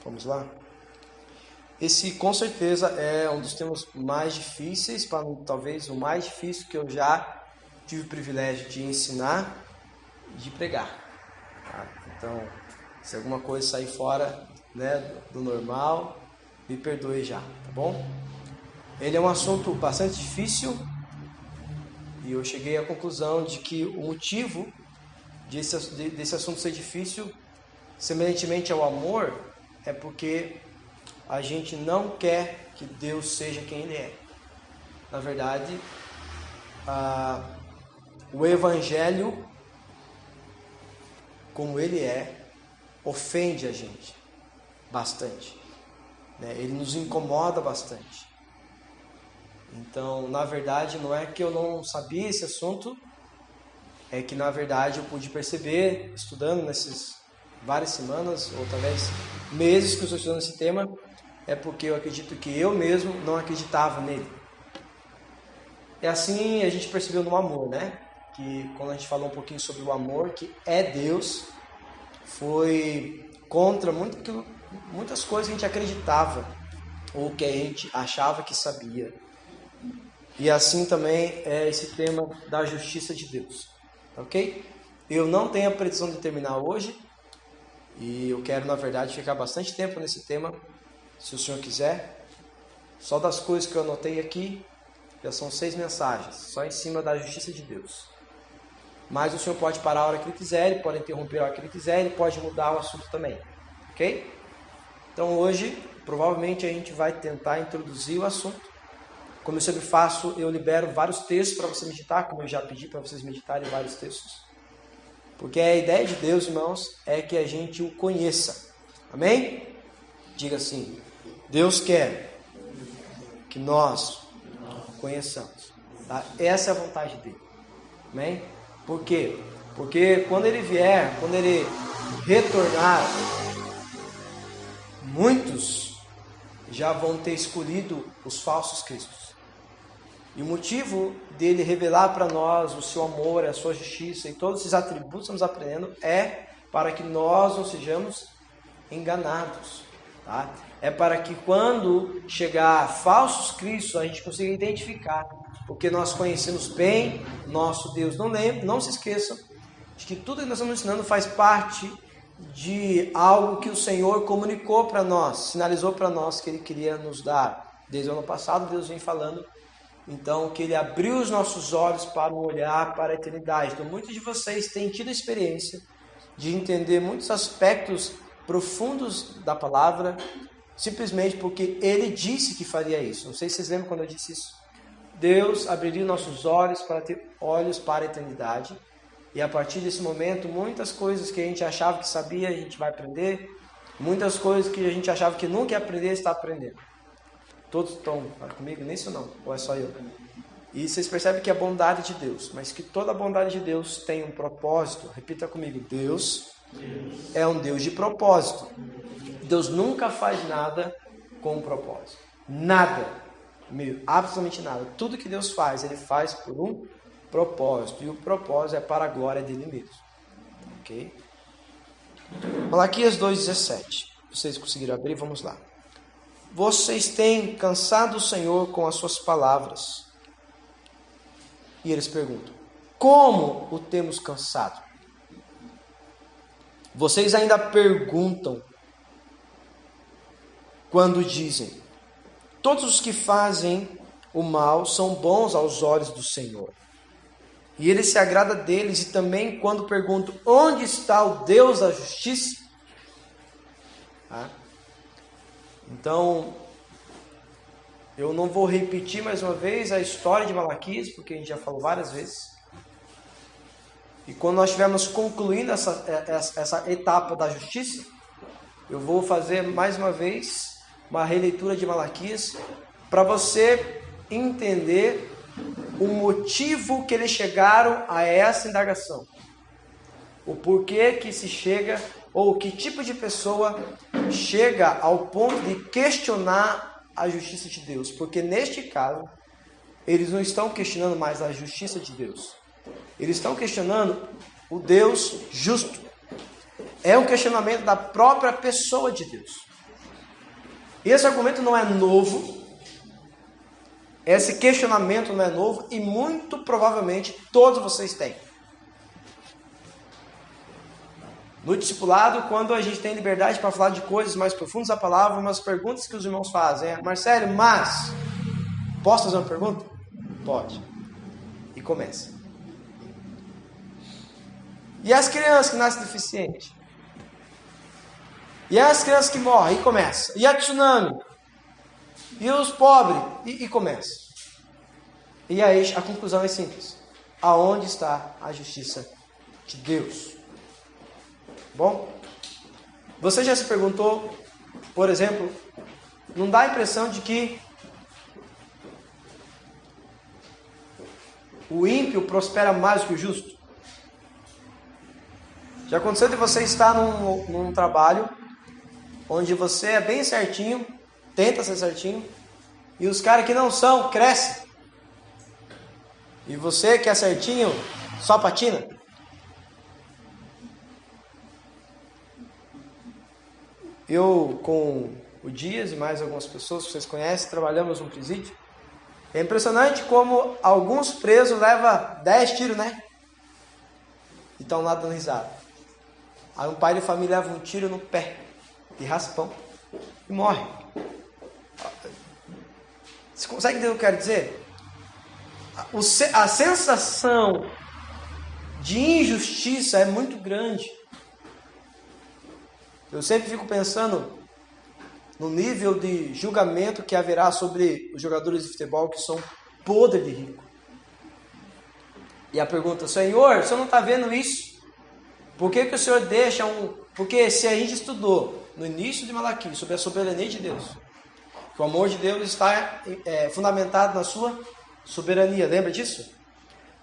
Vamos lá? Esse com certeza é um dos temas mais difíceis, talvez o mais difícil que eu já tive o privilégio de ensinar e de pregar. Tá? Então, se alguma coisa sair fora, né, do normal, me perdoe já, tá bom? Ele é um assunto bastante difícil e eu cheguei à conclusão de que o motivo desse assunto ser difícil, semelhantemente ao amor, é porque a gente não quer que Deus seja quem Ele é. Na verdade, o Evangelho, como ele é, ofende a gente bastante, né? Ele nos incomoda bastante. Então, na verdade, não é que eu não sabia esse assunto, é que, na verdade, eu pude perceber, estudando nessas várias semanas, ou talvez meses que eu estou estudando esse tema, é porque eu acredito que eu mesmo não acreditava nele. É assim a gente percebeu no amor, né? Que quando a gente falou um pouquinho sobre o amor, que é Deus, foi contra muitas coisas que a gente acreditava, ou que a gente achava que sabia. E assim também é esse tema da justiça de Deus. Ok? Eu não tenho a pretensão de terminar hoje, e eu quero, na verdade, ficar bastante tempo nesse tema, se o senhor quiser. Só das coisas que eu anotei aqui, já são 6 mensagens, só em cima da justiça de Deus. Mas o senhor pode parar a hora que ele quiser, ele pode interromper a hora que ele quiser, ele pode mudar o assunto também. Ok? Então hoje, provavelmente, a gente vai tentar introduzir o assunto. Como eu sempre faço, eu libero vários textos para você meditar, como eu já pedi para vocês meditarem vários textos. Porque a ideia de Deus, irmãos, é que a gente o conheça. Amém? Diga assim: Deus quer que nós conheçamos. Tá? Essa é a vontade dele. Amém? Por quê? Porque quando ele vier, quando ele retornar, muitos já vão ter escolhido os falsos cristos. E o motivo dele revelar para nós o seu amor, a sua justiça e todos esses atributos que estamos aprendendo é para que nós não sejamos enganados. Tá? É para que quando chegar falsos cristos a gente consiga identificar, porque nós conhecemos bem nosso Deus. Não se esqueçam de que tudo que nós estamos ensinando faz parte de algo que o Senhor comunicou para nós, sinalizou para nós que Ele queria nos dar. Desde o ano passado Deus vem falando, então, que Ele abriu os nossos olhos para o olhar para a eternidade. Então, muitos de vocês têm tido a experiência de entender muitos aspectos profundos da palavra, simplesmente porque Ele disse que faria isso. Não sei se vocês lembram quando eu disse isso. Deus abriria nossos olhos para ter olhos para a eternidade. E a partir desse momento, muitas coisas que a gente achava que sabia, a gente vai aprender. Muitas coisas que a gente achava que nunca ia aprender, está aprendendo. Todos estão comigo nisso ou não? Ou é só eu? E vocês percebem que é a bondade de Deus, mas que toda a bondade de Deus tem um propósito. Repita comigo: Deus é um Deus de propósito. Deus nunca faz nada com um propósito. Nada. Absolutamente nada. Tudo que Deus faz, Ele faz por um propósito. E o propósito é para a glória dele mesmo. Ok? Malaquias 2,17. Vocês conseguiram abrir? Vamos lá. Vocês têm cansado o Senhor com as suas palavras. E eles perguntam: como o temos cansado? Vocês ainda perguntam quando dizem: todos os que fazem o mal são bons aos olhos do Senhor, e Ele se agrada deles. E também quando perguntam: onde está o Deus da justiça? Então, eu não vou repetir mais uma vez a história de Malaquias, porque a gente já falou várias vezes. E quando nós estivermos concluindo essa etapa da justiça, eu vou fazer mais uma vez uma releitura de Malaquias, para você entender o motivo que eles chegaram a essa indagação. O porquê que se chega, ou que tipo de pessoa chega ao ponto de questionar a justiça de Deus. Porque neste caso, eles não estão questionando mais a justiça de Deus. Eles estão questionando o Deus justo. É um questionamento da própria pessoa de Deus. Esse argumento não é novo, esse questionamento não é novo e muito provavelmente todos vocês têm. No discipulado, quando a gente tem liberdade para falar de coisas mais profundas da palavra, umas perguntas que os irmãos fazem é: Marcelo, mas posso fazer uma pergunta? Pode. E começa. E as crianças que nascem deficientes? E as crianças que morrem? E começa. E a tsunami? E os pobres? E começa. E aí a conclusão é simples. Aonde está a justiça de Deus? Bom, você já se perguntou, por exemplo, não dá a impressão de que o ímpio prospera mais que o justo? Já aconteceu de você estar num trabalho onde você é bem certinho, tenta ser certinho, e os caras que não são, crescem. E você que é certinho, só patina? Eu, com o Dias e mais algumas pessoas que vocês conhecem, trabalhamos no presídio. É impressionante como alguns presos levam 10 tiros, né? E estão lá dando risada. Aí um pai de família leva um tiro no pé, de raspão, e morre. Você consegue entender o que eu quero dizer? A sensação de injustiça é muito grande. Eu sempre fico pensando no nível de julgamento que haverá sobre os jogadores de futebol que são podres de rico. E a pergunta: Senhor, o senhor não está vendo isso? Por que o senhor deixa Porque se a gente estudou no início de Malaquias sobre a soberania de Deus, que o amor de Deus está fundamentado na sua soberania, lembra disso?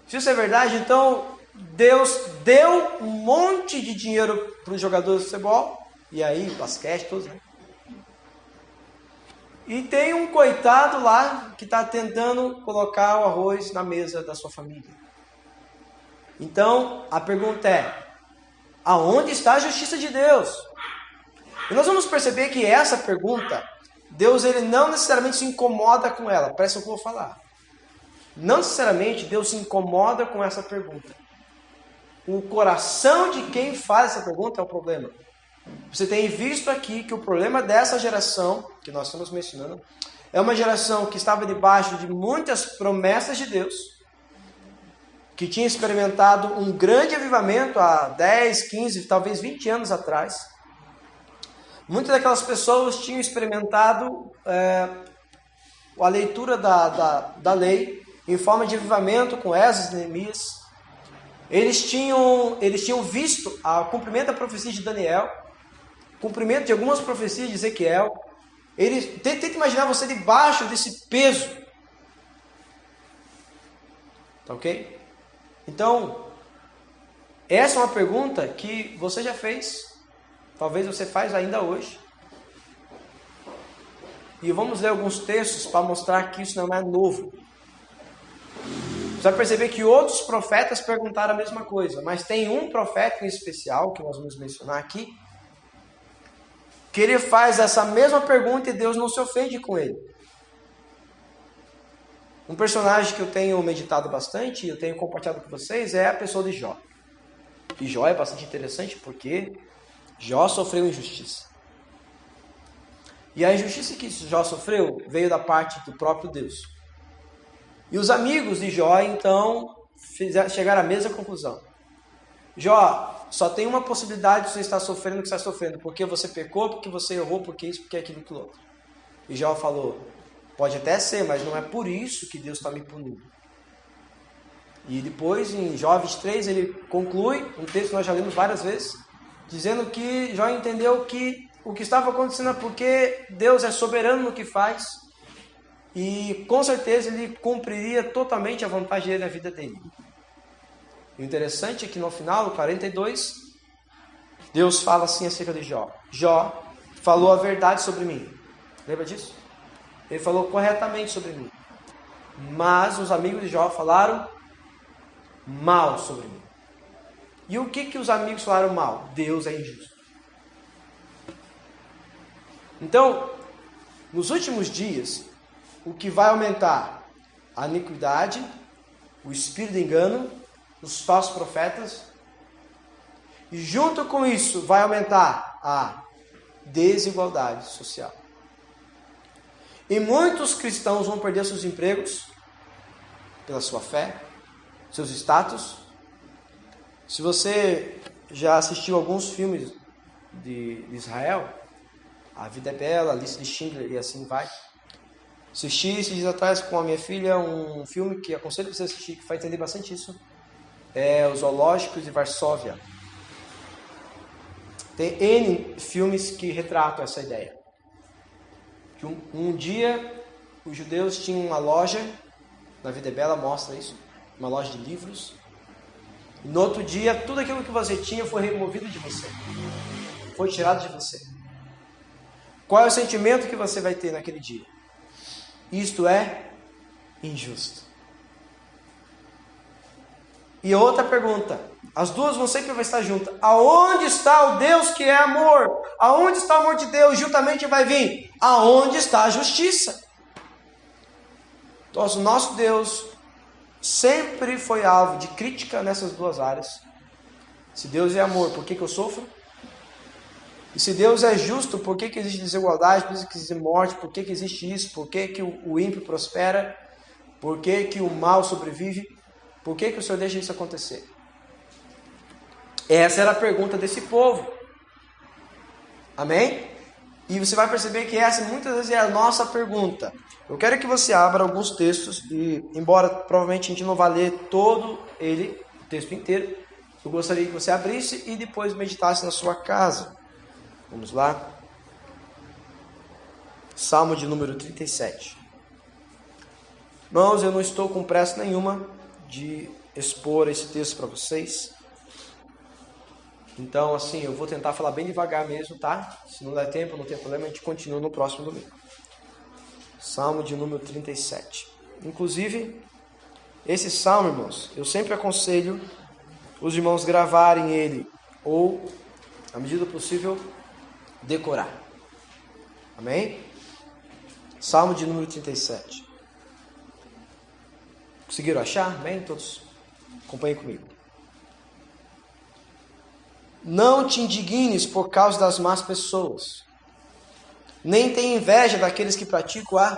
Se isso é verdade, então Deus deu um monte de dinheiro para os jogadores de futebol, e aí, basquete, todos, né? E tem um coitado lá que está tentando colocar o arroz na mesa da sua família. Então, a pergunta é: aonde está a justiça de Deus? E nós vamos perceber que essa pergunta, Deus ele não necessariamente se incomoda com ela. Presta o que eu vou falar. Não necessariamente Deus se incomoda com essa pergunta. O coração de quem faz essa pergunta é o problema. Você tem visto aqui que o problema dessa geração, que nós estamos mencionando, é uma geração que estava debaixo de muitas promessas de Deus, que tinha experimentado um grande avivamento há 10, 15, talvez 20 anos atrás. Muitas daquelas pessoas tinham experimentado a leitura da lei em forma de avivamento com Esdras e Neemias. Eles tinham visto o cumprimento da profecia de Daniel, cumprimento de algumas profecias de Ezequiel. Tenta imaginar você debaixo desse peso. Tá ok? Então, essa é uma pergunta que você já fez, talvez você faz ainda hoje. E vamos ler alguns textos para mostrar que isso não é novo. Você vai perceber que outros profetas perguntaram a mesma coisa, mas tem um profeta em especial, que nós vamos mencionar aqui, que ele faz essa mesma pergunta e Deus não se ofende com ele. Um personagem que eu tenho meditado bastante, e eu tenho compartilhado com vocês, é a pessoa de Jó. E Jó é bastante interessante porque Jó sofreu injustiça. E a injustiça que Jó sofreu veio da parte do próprio Deus. E os amigos de Jó, então, chegaram à mesma conclusão. Jó, só tem uma possibilidade de você estar sofrendo o que você está sofrendo. Porque você pecou, porque você errou, porque isso, porque aquilo, aquilo outro. E Jó falou: pode até ser, mas não é por isso que Deus está me punindo. E depois, em Jó 23, ele conclui, um texto que nós já lemos várias vezes, dizendo que Jó entendeu que o que estava acontecendo é porque Deus é soberano no que faz, e com certeza ele cumpriria totalmente a vontade dele na vida dele. E o interessante é que no final, 42, Deus fala assim acerca de Jó: Jó falou a verdade sobre mim. Lembra disso? Ele falou corretamente sobre mim. Mas os amigos de Jó falaram mal sobre mim. E o que os amigos falaram mal? Deus é injusto. Então, Nos últimos dias, o que vai aumentar? A iniquidade, o espírito de engano, os falsos profetas. E junto com isso vai aumentar a desigualdade social. E muitos cristãos vão perder seus empregos pela sua fé, seus status. Se você já assistiu alguns filmes de Israel, A Vida é Bela, A Lista de Schindler e assim vai. Assisti esses dias atrás com a minha filha um filme que aconselho você assistir, que vai entender bastante isso. É Os Zoológicos de Varsóvia. Tem N filmes que retratam essa ideia. Que um dia os judeus tinham uma loja, na Vida é Bela mostra isso, uma loja de livros. E no outro dia, tudo aquilo que você tinha foi removido de você. Foi tirado de você. Qual é o sentimento que você vai ter naquele dia? Isto é injusto. E outra pergunta. As duas vão sempre estar juntas. Aonde está o Deus que é amor? Aonde está o amor de Deus? Juntamente vai vir. Aonde está a justiça? Então, o nosso Deus sempre foi alvo de crítica nessas duas áreas. Se Deus é amor, por que eu sofro? E se Deus é justo, por que existe desigualdade? Por que existe morte? Por que existe isso? Por que o ímpio prospera? Por que o mal sobrevive? Por que o Senhor deixa isso acontecer? Essa era a pergunta desse povo. Amém? E você vai perceber que essa muitas vezes é a nossa pergunta. Eu quero que você abra alguns textos, e embora provavelmente a gente não vá ler todo ele, o texto inteiro, eu gostaria que você abrisse e depois meditasse na sua casa. Vamos lá. Salmo de número 37. Irmãos, eu não estou com pressa nenhuma de expor esse texto para vocês. Então, assim, eu vou tentar falar bem devagar mesmo, tá? Se não der tempo, não tem problema, a gente continua no próximo domingo. Salmo de número 37. Inclusive, esse salmo, irmãos, eu sempre aconselho os irmãos gravarem ele, ou, à medida do possível, decorar. Amém? Salmo de número 37. Conseguiram achar? Amém? Todos acompanhem comigo. Não te indignes por causa das más pessoas, nem tenha inveja daqueles que praticam a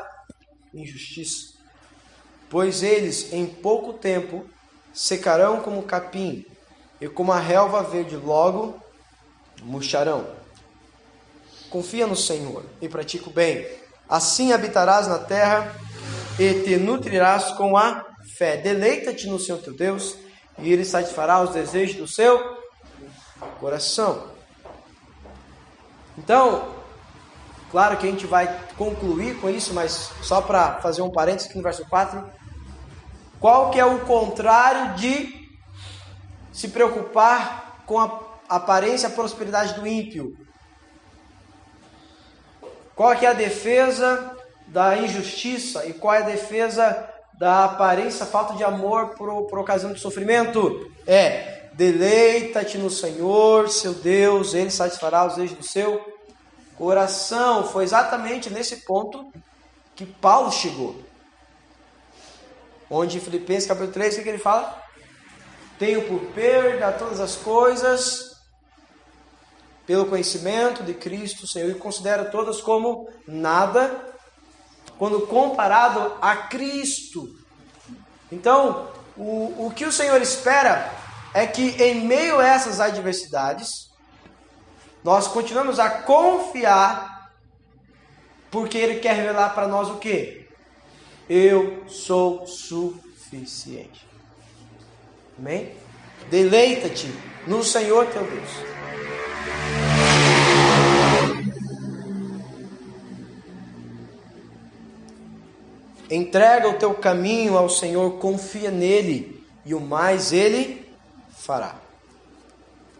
injustiça, pois eles em pouco tempo secarão como capim, e como a relva verde logo murcharão. Confia no Senhor e pratica o bem, assim habitarás na terra e te nutrirás com a fé. Deleita-te no Senhor teu Deus, e Ele satisfará os desejos do seu coração. Então, claro que a gente vai concluir com isso, mas só para fazer um parênteses aqui no verso 4. Qual que é o contrário de se preocupar com a aparência e a prosperidade do ímpio? Qual que é a defesa da injustiça e qual é a defesa da aparência, falta de amor por ocasião de sofrimento? Deleita-te no Senhor, seu Deus, Ele satisfará os desejos do seu coração. Foi exatamente nesse ponto que Paulo chegou. Onde em Filipenses capítulo 3, o que ele fala? Tenho por perda todas as coisas pelo conhecimento de Cristo, Senhor, e considero todas como nada quando comparado a Cristo. Então, o que o Senhor espera é que em meio a essas adversidades, nós continuamos a confiar, porque Ele quer revelar para nós o quê? Eu sou suficiente. Amém? Deleita-te no Senhor teu Deus. Entrega o teu caminho ao Senhor, confia nele, e o mais Ele fará.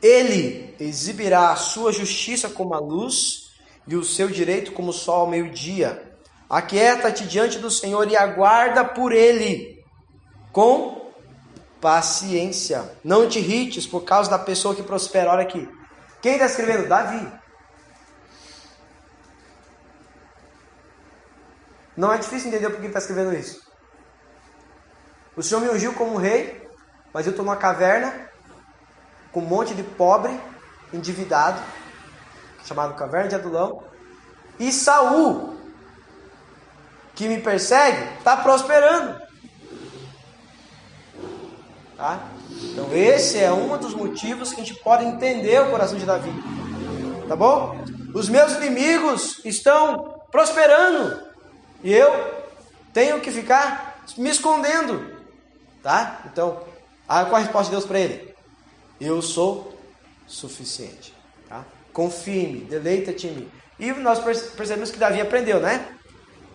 Ele exibirá a sua justiça como a luz, e o seu direito como o sol ao meio-dia. Aquieta-te diante do Senhor e aguarda por Ele, com paciência. Não te irrites por causa da pessoa que prospera. Olha aqui. Quem está escrevendo? Davi. Não é difícil entender por que ele está escrevendo isso. O Senhor me ungiu como rei, mas eu estou numa caverna com um monte de pobre, endividado, chamado Caverna de Adulão. E Saul, que me persegue, está prosperando. Tá? Então esse é um dos motivos que a gente pode entender o coração de Davi. Tá bom? Os meus inimigos estão prosperando. E eu tenho que ficar me escondendo. Tá? Então, qual a resposta de Deus para ele? Eu sou suficiente. Tá? Confie em mim, deleita-te em mim. E nós percebemos que Davi aprendeu, né?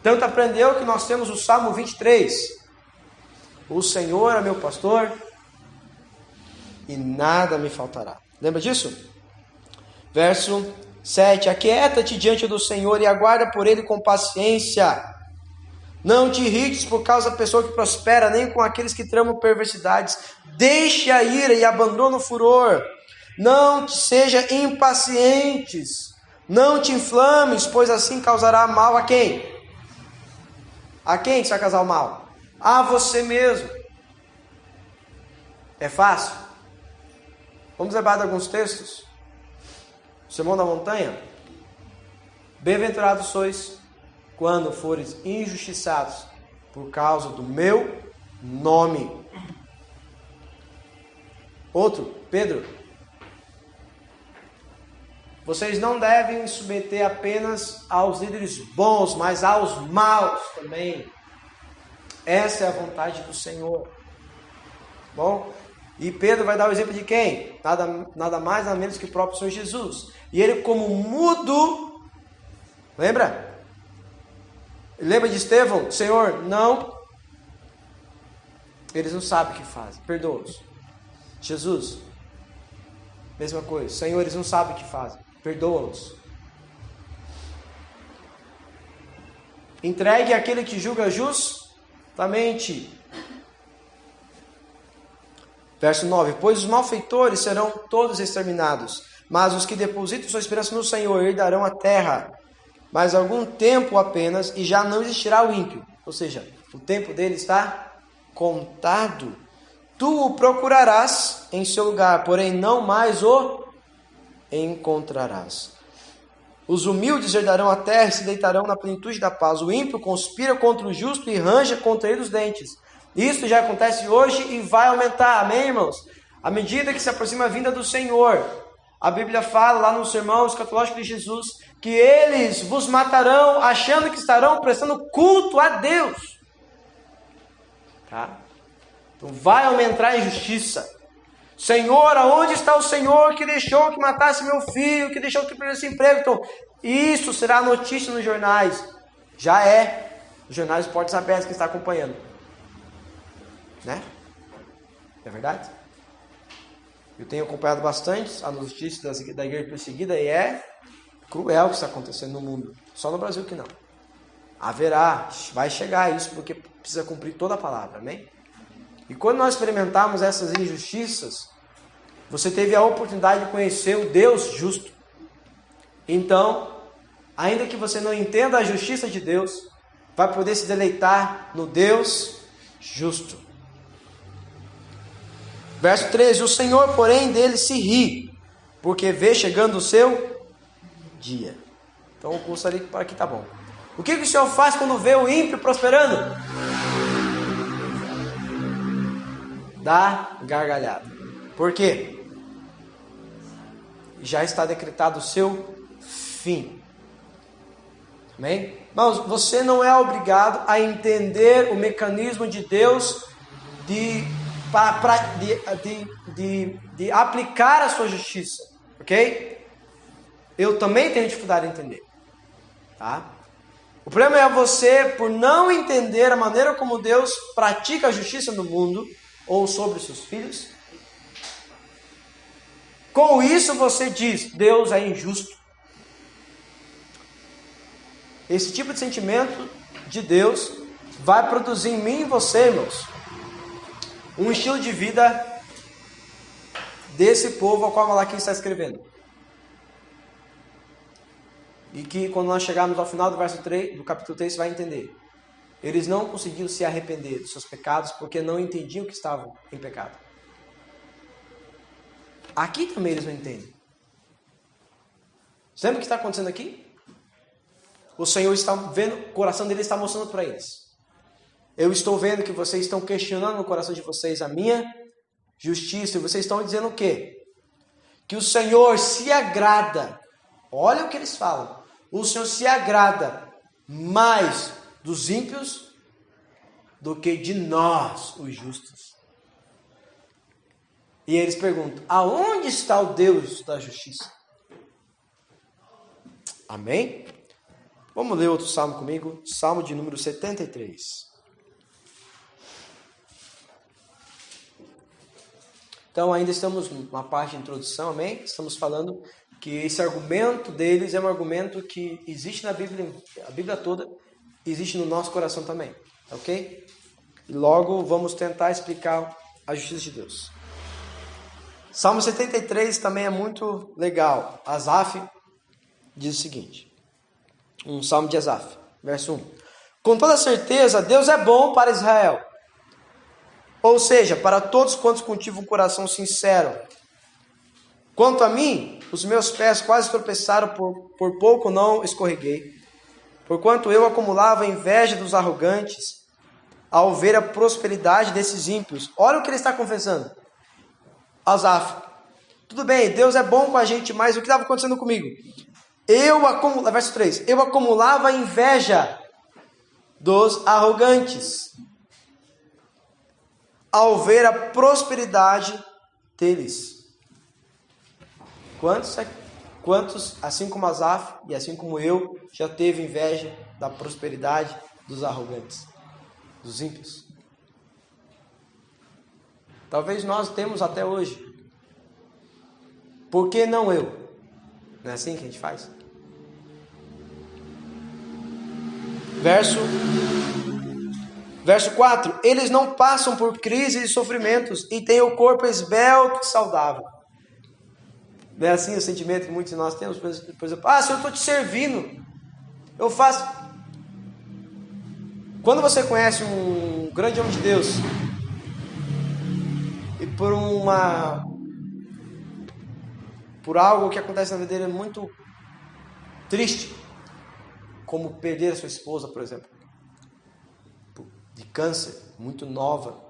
Tanto aprendeu que nós temos o Salmo 23. O Senhor é meu pastor e nada me faltará. Lembra disso? Verso 7. Aquieta-te diante do Senhor e aguarda por Ele com paciência. Não te irrites por causa da pessoa que prospera, nem com aqueles que tramam perversidades. Deixe a ira e abandona o furor. Não seja impacientes. Não te inflames, pois assim causará mal a quem? A quem você vai causar o mal? A você mesmo. É fácil? Vamos lembrar de alguns textos. O Sermão da Montanha. Bem-aventurados sois quando fores injustiçados por causa do meu nome. Outro, Pedro. Vocês não devem submeter apenas aos líderes bons, mas aos maus também. Essa é a vontade do Senhor. Bom? E Pedro vai dar o exemplo de quem? Nada mais, nada menos que o próprio Senhor Jesus. E ele como mudo, lembra? Lembra de Estevão? Senhor, não. Eles não sabem o que fazem. Perdoa-os. Jesus, mesma coisa. Senhor, eles não sabem o que fazem. Perdoa-os. Entregue àquele que julga justamente. Verso 9. Pois os malfeitores serão todos exterminados, mas os que depositam sua esperança no Senhor herdarão a terra. Mas algum tempo apenas, e já não existirá o ímpio. Ou seja, o tempo dele está contado. Tu o procurarás em seu lugar, porém não mais o encontrarás. Os humildes herdarão a terra e se deitarão na plenitude da paz. O ímpio conspira contra o justo e range contra ele os dentes. Isso já acontece hoje e vai aumentar, amém, irmãos? À medida que se aproxima a vinda do Senhor, a Bíblia fala lá no sermão escatológico de Jesus, que eles vos matarão achando que estarão prestando culto a Deus. Tá? Então vai aumentar a injustiça. Senhor, aonde está o Senhor que deixou que matasse meu filho, que deixou que perdesse emprego? Então, isso será notícia nos jornais. Já é. Os jornais Portas Abertas que está acompanhando. Né? É verdade? Eu tenho acompanhado bastante a notícia da igreja perseguida e é cruel o que está acontecendo no mundo. Só no Brasil que não. Haverá, vai chegar isso porque precisa cumprir toda a palavra, amém? E quando nós experimentarmos essas injustiças, você teve a oportunidade de conhecer o Deus justo. Então, ainda que você não entenda a justiça de Deus, vai poder se deleitar no Deus justo. Verso 13, o Senhor, porém, dele se ri, porque vê chegando o seu dia. Então, eu gostaria que aqui tá bom. O que o Senhor faz quando vê o ímpio prosperando? Dá gargalhada. Por quê? Já está decretado o seu fim. Amém? Mas você não é obrigado a entender o mecanismo de Deus de aplicar a sua justiça. Ok? Eu também tenho dificuldade em entender. Tá? O problema é você, por não entender a maneira como Deus pratica a justiça no mundo, ou sobre os seus filhos. Com isso você diz, Deus é injusto. Esse tipo de sentimento de Deus vai produzir em mim e você, irmãos, um estilo de vida desse povo ao qual Malaquias está escrevendo. E que quando nós chegarmos ao final do verso 3, do capítulo 3, você vai entender. Eles não conseguiam se arrepender dos seus pecados porque não entendiam que estavam em pecado. Aqui também eles não entendem. Você lembra o que está acontecendo aqui? O Senhor está vendo, o coração deles está mostrando para eles. Eu estou vendo que vocês estão questionando no coração de vocês a minha justiça. E vocês estão dizendo o quê? Que o Senhor se agrada. Olha o que eles falam. O Senhor se agrada mais dos ímpios do que de nós, os justos. E eles perguntam, aonde está o Deus da justiça? Amém? Vamos ler outro salmo comigo. Salmo de número 73. Então ainda estamos numa parte de introdução, amém? Estamos falando que esse argumento deles é um argumento que existe na Bíblia, a Bíblia toda, existe no nosso coração também, ok? E logo vamos tentar explicar a justiça de Deus. Salmo 73 também é muito legal. Asaf diz o seguinte, um salmo de Asaf, verso 1. Com toda certeza, Deus é bom para Israel. Ou seja, para todos quantos cultivam um coração sincero. Quanto a mim, os meus pés quase tropeçaram, por pouco não escorreguei. Porquanto eu acumulava a inveja dos arrogantes, ao ver a prosperidade desses ímpios. Olha o que ele está confessando. Asaf, tudo bem, Deus é bom com a gente, mas o que estava acontecendo comigo? Verso 3, eu acumulava a inveja dos arrogantes, ao ver a prosperidade deles. Quantos, assim como Asaf e assim como eu, já teve inveja da prosperidade dos arrogantes, dos ímpios? Talvez nós temos até hoje. Por que não eu? Não é assim que a gente faz? Verso 4. Eles não passam por crises e sofrimentos e têm o corpo esbelto e saudável. Não é assim o sentimento que muitos de nós temos? Por exemplo, se eu estou te servindo, eu faço... Quando você conhece um grande homem de Deus e por algo que acontece na vida dele muito triste, como perder a sua esposa, por exemplo, de câncer, muito nova.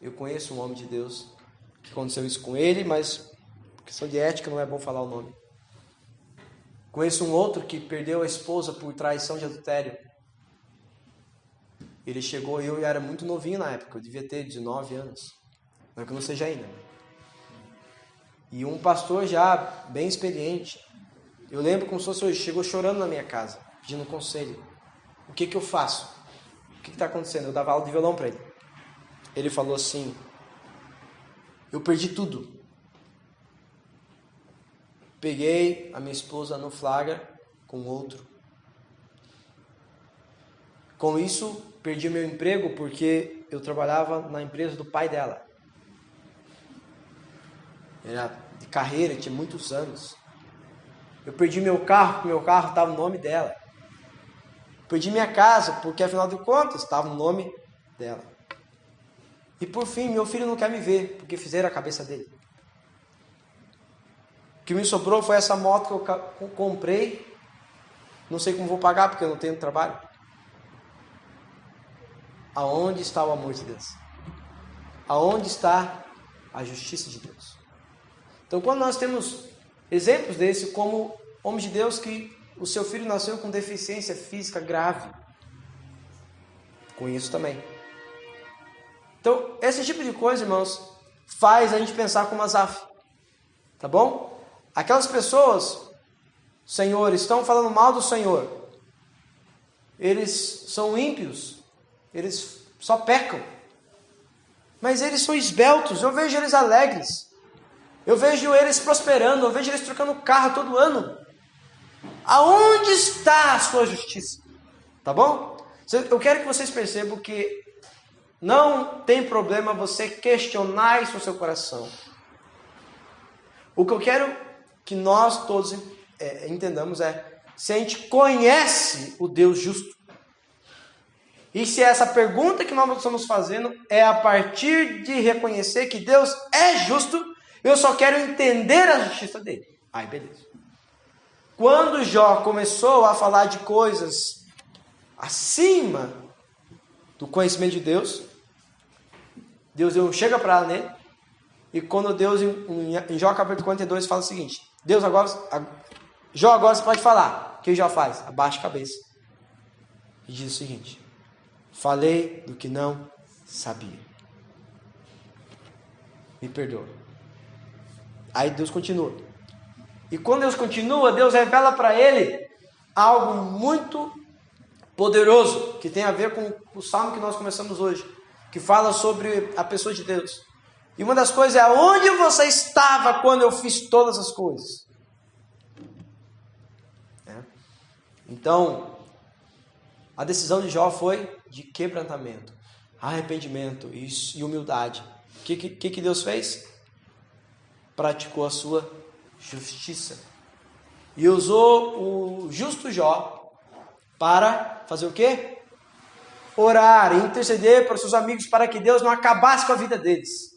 Eu conheço um homem de Deus que aconteceu isso com ele, mas por questão de ética não é bom falar o nome. Conheço um outro que perdeu a esposa por traição de adultério. Ele chegou, eu era muito novinho na época, eu devia ter 19 anos, não é que eu não seja ainda. E um pastor já bem experiente, eu lembro como se fosse hoje, chegou chorando na minha casa, pedindo conselho. O que eu faço? O que está acontecendo? Eu dava aula de violão para ele. Ele falou assim, eu perdi tudo. Peguei a minha esposa no flagra com outro. Com isso, perdi meu emprego porque eu trabalhava na empresa do pai dela. Era de carreira, tinha muitos anos. Eu perdi meu carro, porque meu carro estava no nome dela. Perdi minha casa, porque afinal de contas estava no nome dela. E por fim, meu filho não quer me ver, porque fizeram a cabeça dele. O que me sobrou foi essa moto que eu comprei. Não sei como vou pagar, porque eu não tenho trabalho. Aonde está o amor de Deus? Aonde está a justiça de Deus? Então, quando nós temos exemplos desse, como homem de Deus que o seu filho nasceu com deficiência física grave, conheço também. Então, esse tipo de coisa, irmãos, faz a gente pensar como Asaf. Tá bom? Aquelas pessoas, Senhor, estão falando mal do Senhor. Eles são ímpios. Eles só pecam. Mas eles são esbeltos. Eu vejo eles alegres. Eu vejo eles prosperando. Eu vejo eles trocando carro todo ano. Aonde está a sua justiça? Tá bom? Eu quero que vocês percebam que não tem problema você questionar isso no seu coração. O que eu quero que nós todos entendamos é, se a gente conhece o Deus justo, E se essa pergunta que nós estamos fazendo é a partir de reconhecer que Deus é justo, eu só quero entender a justiça dele. Aí, beleza. Quando Jó começou a falar de coisas acima do conhecimento de Deus, Deus deu um chega para lá nele. E quando Deus, em Jó capítulo 42, fala o seguinte: Deus agora, Jó, agora você pode falar. O que Jó faz? Abaixa a cabeça e diz o seguinte: falei do que não sabia. Me perdoa. Aí Deus continua. E quando Deus continua, Deus revela para ele algo muito poderoso, que tem a ver com o salmo que nós começamos hoje, que fala sobre a pessoa de Deus. E uma das coisas é: onde você estava quando eu fiz todas as coisas? Então, a decisão de Jó foi de quebrantamento, arrependimento e humildade. O que Deus fez? Praticou a sua justiça. E usou o justo Jó para fazer o quê? Orar e interceder para os seus amigos para que Deus não acabasse com a vida deles.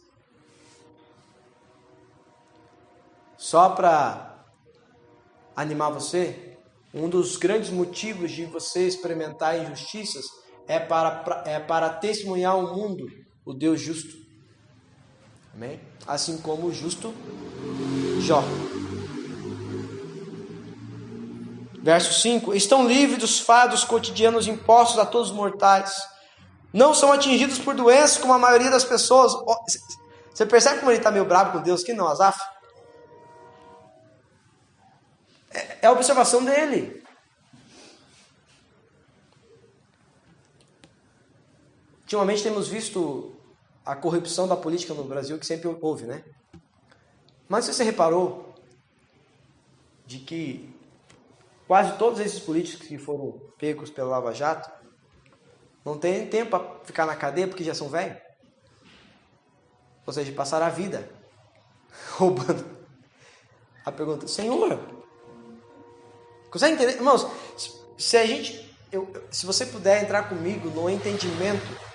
Só para animar você, um dos grandes motivos de você experimentar injustiças é para testemunhar ao mundo o Deus justo. Amém? Assim como o justo Jó. Verso 5: estão livres dos fardos cotidianos impostos a todos os mortais. Não são atingidos por doenças como a maioria das pessoas. Você percebe como ele está meio bravo com Deus aqui, não, Asaf? É a observação dele. Ultimamente temos visto a corrupção da política no Brasil, que sempre houve, né? Mas você reparou de que quase todos esses políticos que foram pegos pela Lava Jato não têm tempo para ficar na cadeia porque já são velhos? Ou seja, passaram a vida roubando. A pergunta: Senhor, consegue entender? Irmãos, se você puder entrar comigo no entendimento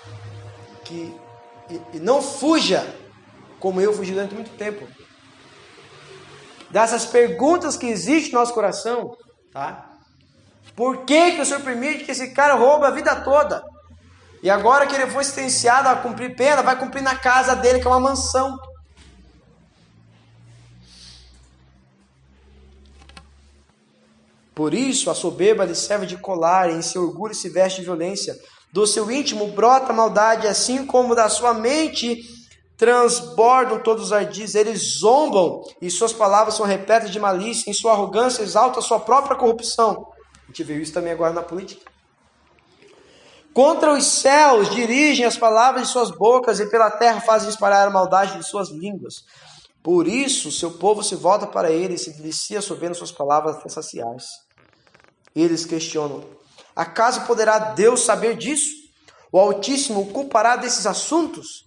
e não fuja como eu fugi durante muito tempo dessas perguntas que existem no nosso coração, tá? Por que o Senhor permite que esse cara roube a vida toda? E agora que ele foi sentenciado a cumprir pena, vai cumprir na casa dele, que é uma mansão. Por isso a soberba lhe serve de colar, e em seu orgulho se veste de violência. Do seu íntimo brota a maldade, assim como da sua mente transbordam todos os ardis. Eles zombam, e suas palavras são repletas de malícia. Em sua arrogância exalta a sua própria corrupção. A gente viu isso também agora na política. Contra os céus dirigem as palavras de suas bocas, e pela terra fazem espalhar a maldade de suas línguas. Por isso seu povo se volta para ele e se delicia sob suas palavras até saciar-se. Eles questionam: acaso poderá Deus saber disso? O Altíssimo o culpará desses assuntos?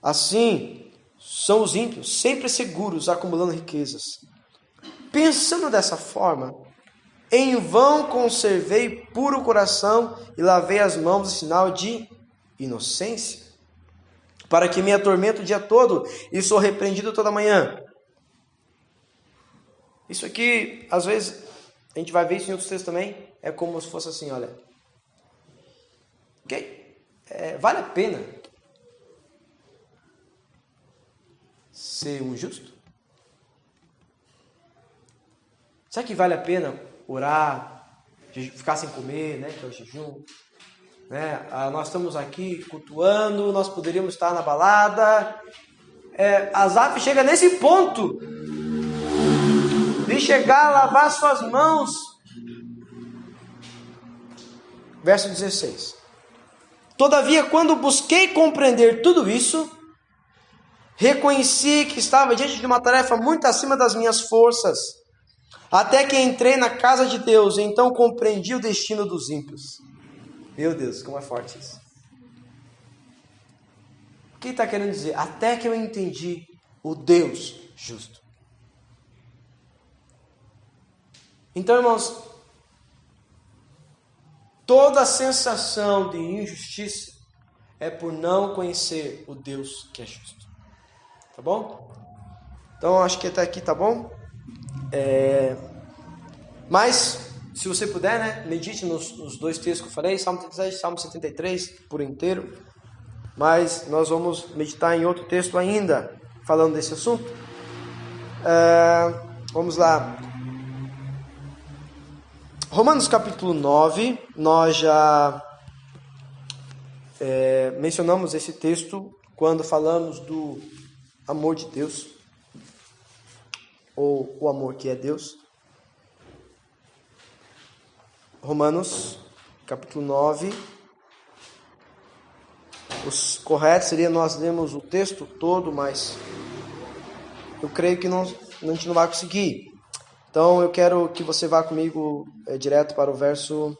Assim são os ímpios, sempre seguros, acumulando riquezas. Pensando dessa forma, em vão conservei puro coração e lavei as mãos em sinal de inocência, para que me atormento o dia todo e sou repreendido toda manhã. Isso aqui, às vezes, a gente vai ver isso em outros textos também, é como se fosse assim, olha. Vale a pena ser um justo? Será que vale a pena orar, ficar sem comer, né, que é o jejum? Né? Nós estamos aqui cultuando, nós poderíamos estar na balada. Asaf chega nesse ponto de chegar a lavar suas mãos. Verso 16: todavia, quando busquei compreender tudo isso, reconheci que estava diante de uma tarefa muito acima das minhas forças, até que entrei na casa de Deus, e então compreendi o destino dos ímpios. Meu Deus, como é forte isso. O que está querendo dizer? Até que eu entendi o Deus justo. Então, irmãos, toda sensação de injustiça é por não conhecer o Deus que é justo. Tá bom? Então, acho que até aqui tá bom. Mas, se você puder, né, medite nos dois textos que eu falei, Salmo 37 e Salmo 73, por inteiro. Mas nós vamos meditar em outro texto ainda, falando desse assunto. Vamos lá. Romanos capítulo 9, nós já mencionamos esse texto quando falamos do amor de Deus, ou o amor que é Deus. Romanos capítulo 9. Os corretos seria nós lemos o texto todo, mas eu creio que a gente não vai conseguir. Então eu quero que você vá comigo direto para o verso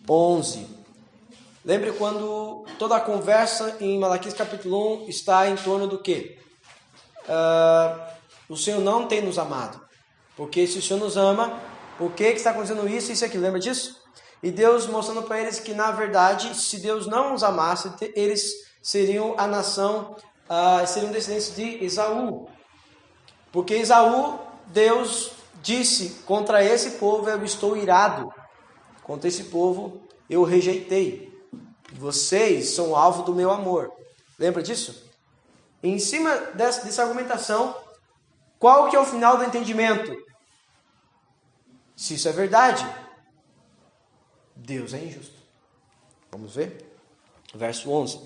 11. Lembre quando toda a conversa em Malaquias capítulo 1 está em torno do quê? O Senhor não tem nos amado. Porque se o Senhor nos ama, por que está acontecendo isso e isso aqui? Lembra disso? E Deus mostrando para eles que, na verdade, se Deus não os amasse, eles seriam a nação, seriam descendentes de Esaú. Porque Esaú, Deus disse, contra esse povo eu estou irado. Contra esse povo eu rejeitei. Vocês são alvo do meu amor. Lembra disso? E em cima dessa argumentação, qual que é o final do entendimento? Se isso é verdade, Deus é injusto. Vamos ver? Verso 11.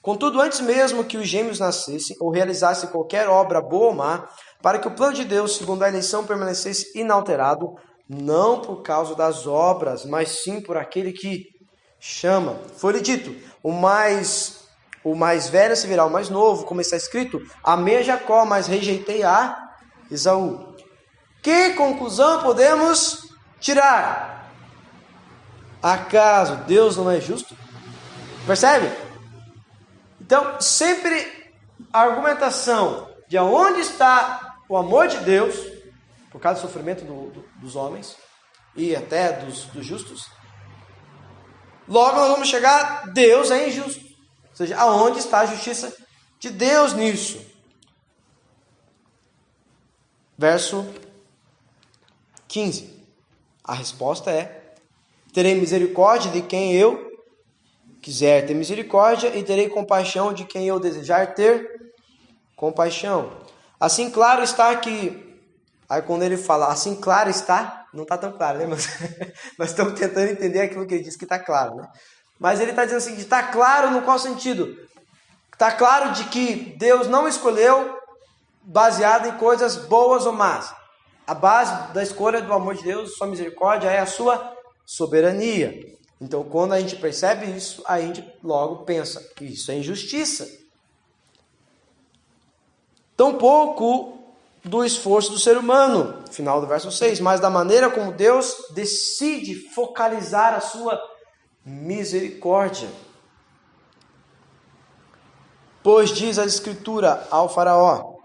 Contudo, antes mesmo que os gêmeos nascessem ou realizassem qualquer obra boa ou má, para que o plano de Deus, segundo a eleição, permanecesse inalterado, não por causa das obras, mas sim por aquele que chama. Foi-lhe dito, o mais velho servirá ao mais novo, como está escrito, amei a Jacó, mas rejeitei a Esaú. Que conclusão podemos tirar? Acaso Deus não é justo? Percebe? Então, sempre a argumentação de onde está o amor de Deus, por causa do sofrimento dos homens e até dos justos, logo nós vamos chegar, Deus é injusto. Ou seja, aonde está a justiça de Deus nisso? Verso 15. A resposta é: terei misericórdia de quem eu quiser ter misericórdia e terei compaixão de quem eu desejar ter compaixão. Assim claro está que... Aí quando ele fala, assim claro está, não está tão claro, né? Nós estamos tentando entender aquilo que ele diz que está claro, né? Mas ele está dizendo o seguinte, está claro no qual sentido? Está claro de que Deus não escolheu baseado em coisas boas ou más. A base da escolha do amor de Deus, sua misericórdia, é a sua soberania. Então, quando a gente percebe isso, a gente logo pensa que isso é injustiça. Tampouco do esforço do ser humano, final do verso 6, mas da maneira como Deus decide focalizar a sua misericórdia. Pois diz a Escritura ao faraó,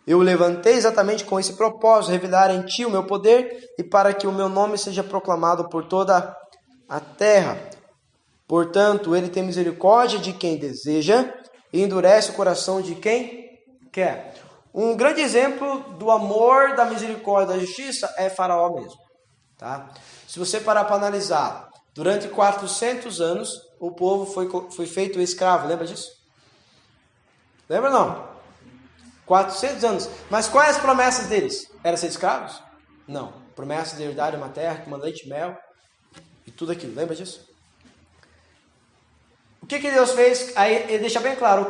eu o levantei exatamente com esse propósito, revelar em ti o meu poder e para que o meu nome seja proclamado por toda a terra. Portanto, ele tem misericórdia de quem deseja e endurece o coração de quem quer. Um grande exemplo do amor, da misericórdia, da justiça é Faraó mesmo. Tá? Se você parar para analisar, durante 400 anos o povo foi feito escravo, lembra disso? Lembra não? 400 anos. Mas quais as promessas deles? Era ser escravos? Não. Promessa de herdar uma terra que manda leite e mel e tudo aquilo. Lembra disso? O que Deus fez? Aí ele deixa bem claro.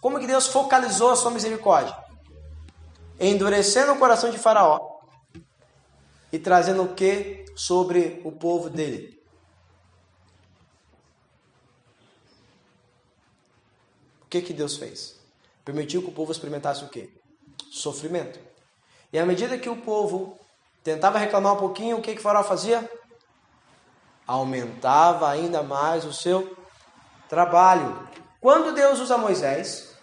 Como que Deus focalizou a sua misericórdia? Endurecendo o coração de Faraó e trazendo o que sobre o povo dele? O que Deus fez? Permitiu que o povo experimentasse o quê? Sofrimento. E à medida que o povo tentava reclamar um pouquinho, o que Faraó fazia? Aumentava ainda mais o seu trabalho. Quando Deus usa Moisés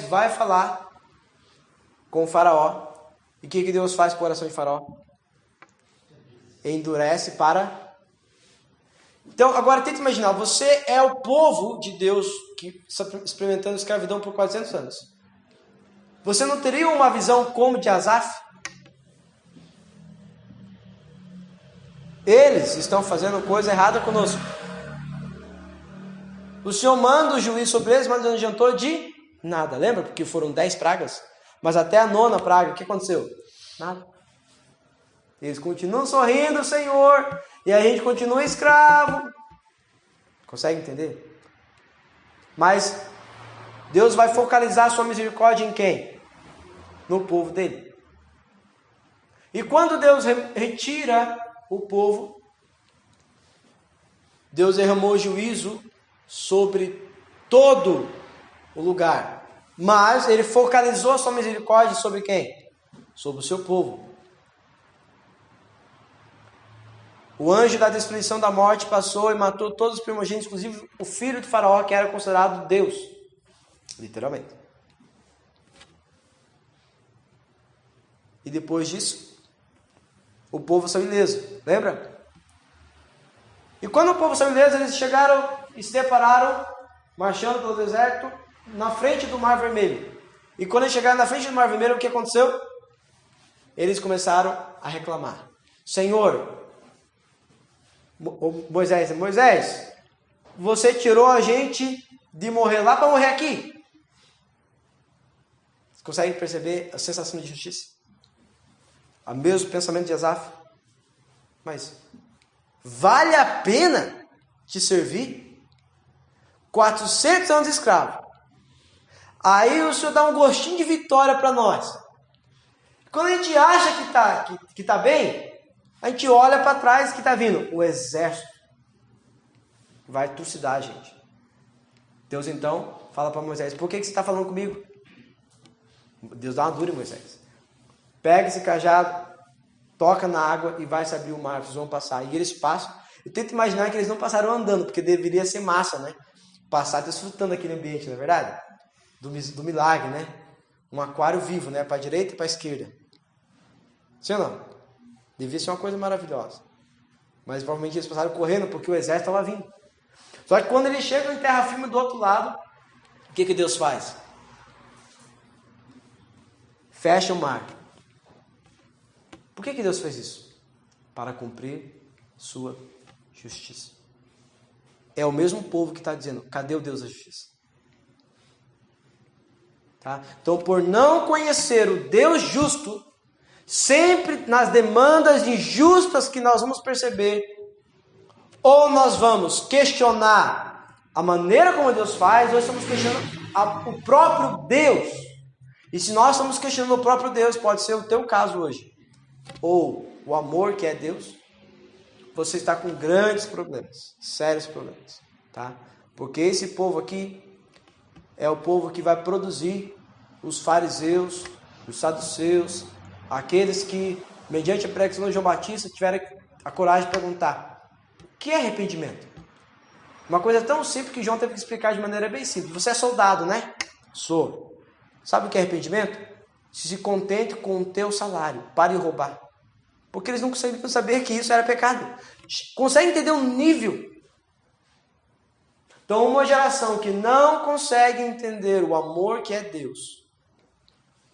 vai falar com o Faraó. E o que Deus faz com o coração de Faraó? endurece para... Então, agora tenta imaginar, você é o povo de Deus que está experimentando escravidão por 400 anos. Você não teria uma visão como de Asaf? Eles estão fazendo coisa errada conosco. O Senhor manda o juízo sobre eles, mas não adiantou de nada. Lembra? Porque foram 10 pragas. Mas até a 9ª praga, o que aconteceu? Nada. Eles continuam sorrindo, Senhor, e a gente continua escravo. Consegue entender? Mas Deus vai focalizar a sua misericórdia em quem? No povo dele. E quando Deus retira o povo, Deus derramou juízo sobre todo o lugar. Mas ele focalizou a sua misericórdia sobre quem? Sobre o seu povo. O anjo da destruição da morte passou e matou todos os primogênitos, inclusive o filho de Faraó, que era considerado Deus. Literalmente. E depois disso, o povo saiu ileso. Lembra? E quando o povo saiu ileso, eles chegaram e se depararam, marchando pelo deserto, na frente do Mar Vermelho. E quando eles chegaram na frente do Mar Vermelho, o que aconteceu? Eles começaram a reclamar. Senhor, Moisés, você tirou a gente de morrer lá para morrer aqui. Você consegue perceber a sensação de justiça? O mesmo pensamento de Asaf. Mas vale a pena te servir? 400 anos de escravo. Aí o Senhor dá um gostinho de vitória para nós. Quando a gente acha que tá bem, a gente olha para trás que está vindo o exército. Vai trucidar a gente. Deus então fala para Moisés, por que você está falando comigo? Deus dá uma dura em Moisés. Pega esse cajado, toca na água e vai se abrir o mar, vocês vão passar. E eles passam. Eu tento imaginar que eles não passaram andando, porque deveria ser massa, né? Passar desfrutando aquele ambiente, não é verdade? Do milagre, né? Um aquário vivo, né? Para a direita e para a esquerda. Sim ou não? Devia ser uma coisa maravilhosa. Mas provavelmente eles passaram correndo porque o exército estava vindo. Só que quando eles chegam em terra firme do outro lado, o que Deus faz? Fecha o mar. Por que Deus fez isso? Para cumprir sua justiça. É o mesmo povo que está dizendo, cadê o Deus da justiça? Tá? Então, por não conhecer o Deus justo, sempre nas demandas injustas que nós vamos perceber, ou nós vamos questionar a maneira como Deus faz, ou estamos questionando o próprio Deus. E se nós estamos questionando o próprio Deus, pode ser o teu caso hoje, ou o amor que é Deus, você está com grandes problemas, sérios problemas, tá? Porque esse povo aqui é o povo que vai produzir os fariseus, os saduceus, aqueles que, mediante a pregação de João Batista, tiveram a coragem de perguntar, o que é arrependimento? Uma coisa tão simples que João teve que explicar de maneira bem simples. Você é soldado, né? Sou. Sabe o que é arrependimento? Se contente com o teu salário, pare de roubar. Porque eles não conseguiam saber que isso era pecado. Consegue entender o nível? Então, uma geração que não consegue entender o amor que é Deus,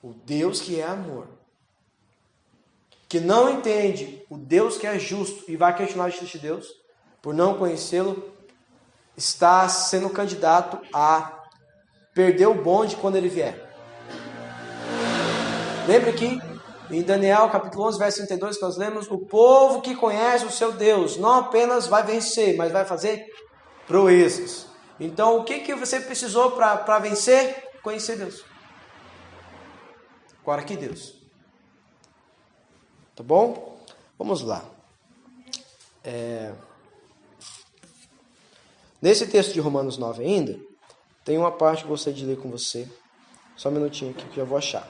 o Deus que é amor, que não entende o Deus que é justo e vai questionar a justiça de Deus, por não conhecê-lo, está sendo candidato a perder o bonde quando ele vier. Lembre que em Daniel capítulo 11, verso 32, que nós lemos, o povo que conhece o seu Deus não apenas vai vencer, mas vai fazer proezas. Então, o que você precisou para vencer? Conhecer Deus. Agora, que Deus? Tá bom? Vamos lá. Nesse texto de Romanos 9 ainda, tem uma parte que eu gostaria de ler com você. Só um minutinho aqui que eu vou achar.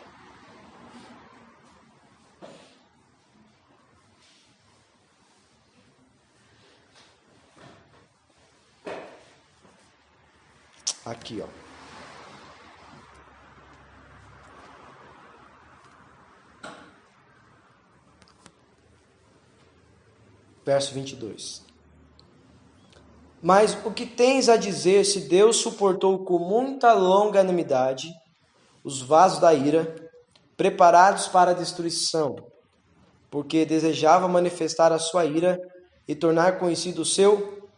Aqui, ó. verso 22. Mas o que tens a dizer se Deus suportou com muita longanimidade os vasos da ira, preparados para a destruição, porque desejava manifestar a sua ira e tornar conhecido o seu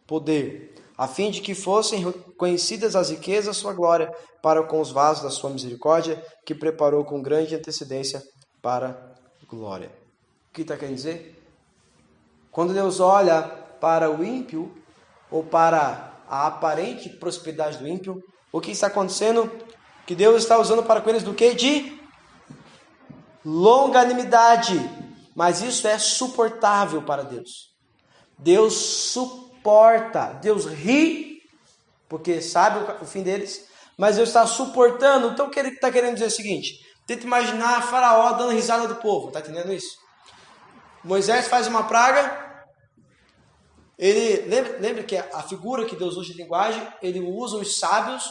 poder, a fim de que fossem conhecidas as riquezas da sua glória para com os vasos da sua misericórdia, que preparou com grande antecedência para glória. O que está querendo dizer? Quando Deus olha para o ímpio, ou para a aparente prosperidade do ímpio, o que está acontecendo? Que Deus está usando para com eles do que? De longanimidade. Mas isso é suportável para Deus. Deus suporta, Deus ri, porque sabe o fim deles, mas Deus está suportando. Então o que ele está querendo dizer é o seguinte: tenta imaginar Faraó dando risada do povo, está entendendo isso? Moisés faz uma praga. Ele lembra que a figura que Deus usa de linguagem, ele usa os sábios,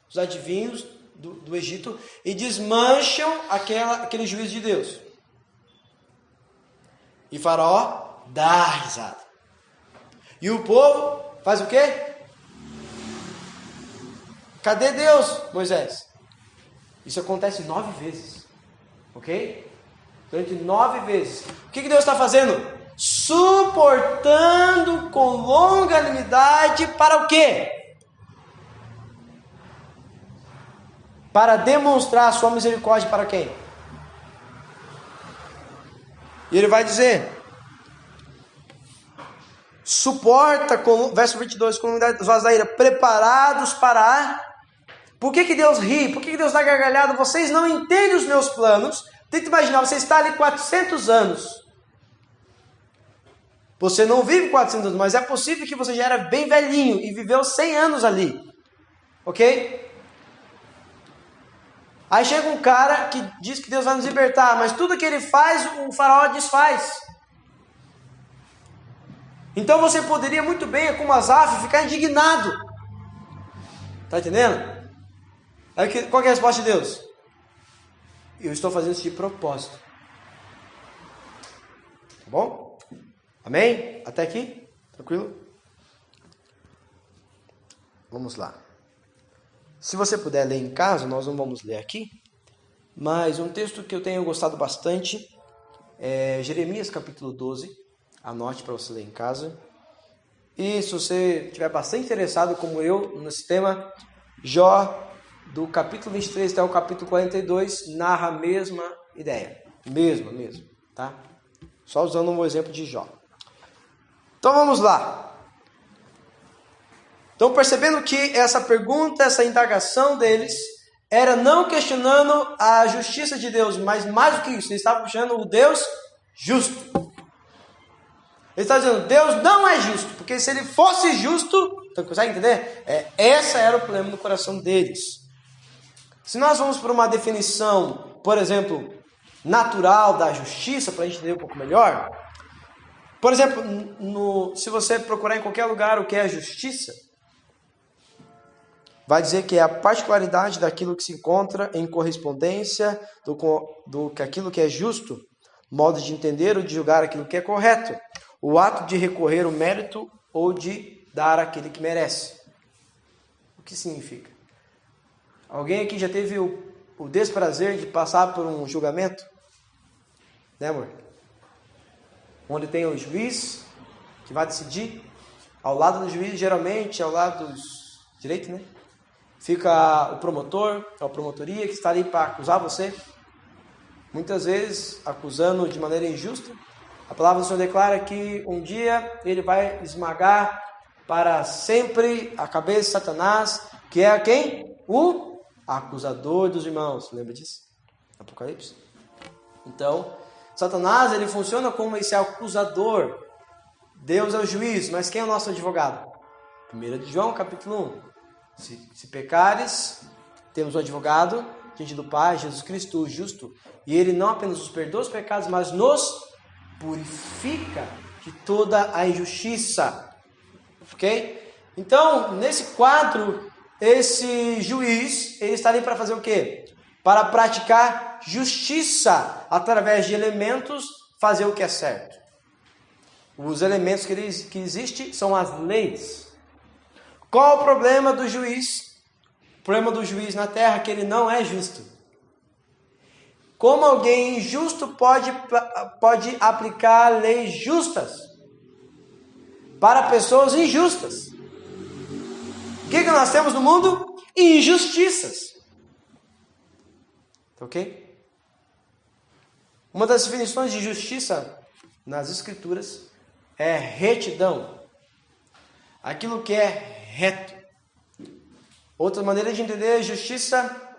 os adivinhos do Egito, e desmancham aquele juízo de Deus. E Faraó dá risada. E o povo faz o quê? Cadê Deus, Moisés? Isso acontece 9 vezes. Ok? Durante 9 vezes. O que Deus está fazendo? Suportando com longanimidade para o quê? Para demonstrar a sua misericórdia para quem? E ele vai dizer: suporta, com, verso 22, com os vasos da ira, preparados para a... Por que Deus ri? Por que Deus dá gargalhada? Vocês não entendem os meus planos. Tenta imaginar, você está ali 400 anos. Você não vive 400 anos, mas é possível que você já era bem velhinho e viveu 100 anos ali. Ok? Aí chega um cara que diz que Deus vai nos libertar, mas tudo que ele faz, o faraó desfaz. Então você poderia muito bem, como Asaf, ficar indignado. Está entendendo? Aí qual é a resposta de Deus? Eu estou fazendo isso de propósito. Tá bom? Amém? Até aqui? Tranquilo? Vamos lá. Se você puder ler em casa, nós não vamos ler aqui, mas um texto que eu tenho gostado bastante é Jeremias capítulo 12. Anote para você ler em casa. E se você estiver bastante interessado, como eu, nesse tema, Jó, do capítulo 23 até o capítulo 42, narra a mesma ideia. Mesmo, tá? Só usando um exemplo de Jó. Então vamos lá. Então percebendo que essa pergunta, essa indagação deles, era não questionando a justiça de Deus, mas mais do que isso, eles estavam questionando o Deus justo. Ele está dizendo, Deus não é justo, porque se ele fosse justo, então consegue entender? Esse era o problema no coração deles. Se nós vamos para uma definição, por exemplo, natural da justiça, para a gente entender um pouco melhor, por exemplo, se você procurar em qualquer lugar o que é justiça, vai dizer que é a particularidade daquilo que se encontra em correspondência do que aquilo que é justo, modo de entender ou de julgar aquilo que é correto, o ato de recorrer o mérito ou de dar àquele que merece. O que significa? Alguém aqui já teve o desprazer de passar por um julgamento? Né, amor? Onde tem o juiz que vai decidir. Ao lado do juiz, geralmente, ao lado dos direitos, né? Fica o promotor, a promotoria, que está ali para acusar você. Muitas vezes, acusando de maneira injusta. A palavra do Senhor declara que um dia ele vai esmagar para sempre a cabeça de Satanás, que é quem? O acusador dos irmãos. Lembra disso? Apocalipse. Então, Satanás, ele funciona como esse acusador. Deus é o juiz, mas quem é o nosso advogado? 1 João, capítulo 1. Se pecares, temos um advogado diante do Pai, Jesus Cristo, o justo. E ele não apenas nos perdoa os pecados, mas nos purifica de toda a injustiça. Ok? Então, nesse quadro, esse juiz, ele está ali para fazer o quê? Para praticar justiça, através de elementos, fazer o que é certo. Os elementos que existem são as leis. Qual o problema do juiz? O problema do juiz na terra é que ele não é justo. Como alguém injusto pode aplicar leis justas para pessoas injustas? O que nós temos no mundo? Injustiças. Ok? Uma das definições de justiça nas Escrituras é retidão. Aquilo que é reto. Outra maneira de entender justiça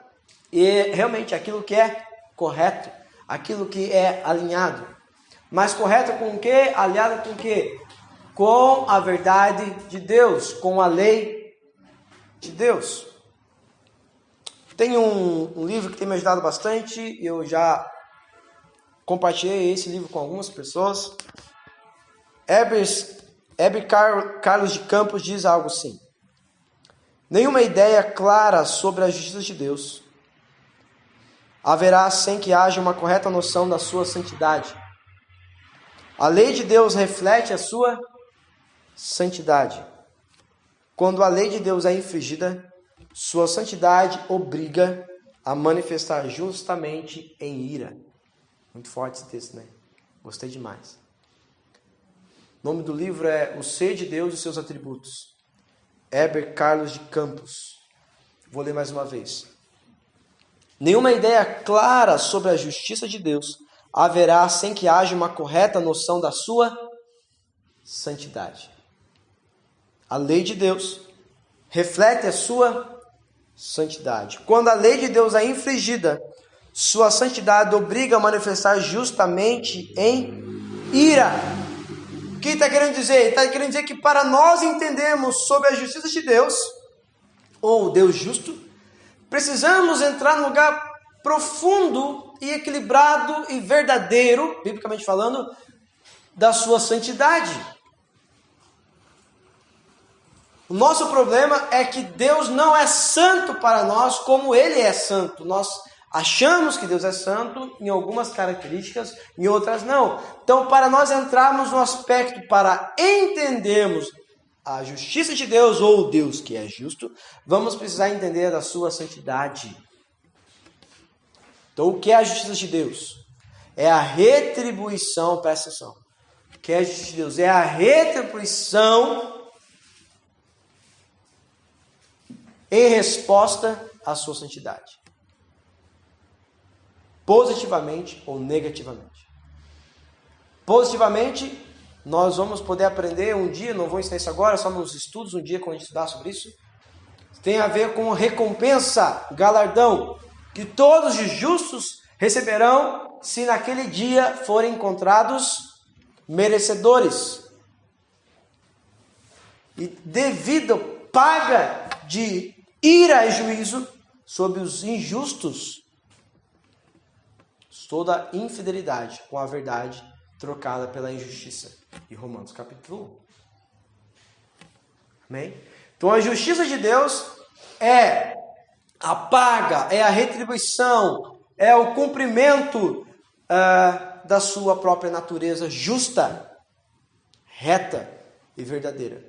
é realmente aquilo que é correto. Aquilo que é alinhado. Mas correto com o quê? Alinhado com o quê? Com a verdade de Deus. Com a lei de Deus. Tem um livro que tem me ajudado bastante. Eu já compartilhei esse livro com algumas pessoas. Heber Carlos de Campos diz algo assim: nenhuma ideia clara sobre a justiça de Deus haverá sem que haja uma correta noção da sua santidade. A lei de Deus reflete a sua santidade. Quando a lei de Deus é infringida, sua santidade obriga a manifestar justamente em ira. Muito forte esse texto, né? Gostei demais. O nome do livro é O Ser de Deus e Seus Atributos. Heber Carlos de Campos. Vou ler mais uma vez. Nenhuma ideia clara sobre a justiça de Deus haverá sem que haja uma correta noção da sua santidade. A lei de Deus reflete a sua santidade. Quando a lei de Deus é infringida, sua santidade obriga a manifestar justamente em ira. O que está querendo dizer? Está querendo dizer que para nós entendermos sobre a justiça de Deus, ou Deus justo, precisamos entrar num lugar profundo e equilibrado e verdadeiro, biblicamente falando, da sua santidade. O nosso problema é que Deus não é santo para nós como Ele é santo. Nós achamos que Deus é santo em algumas características, em outras não. Então, para nós entrarmos no aspecto, para entendermos a justiça de Deus, ou Deus que é justo, vamos precisar entender da sua santidade. Então, o que é a justiça de Deus? É a retribuição, presta atenção. O que é a justiça de Deus? É a retribuição em resposta à sua santidade. Positivamente ou negativamente. Positivamente, nós vamos poder aprender um dia, não vou ensinar isso agora, só nos estudos, um dia quando a gente estudar sobre isso. Tem a ver com recompensa, galardão, que todos os justos receberão se naquele dia forem encontrados merecedores. E devido paga de ira e juízo sobre os injustos, toda infidelidade com a verdade trocada pela injustiça. E Romanos capítulo 1. Amém? Então a justiça de Deus é a paga, é a retribuição, é o cumprimento da sua própria natureza justa, reta e verdadeira.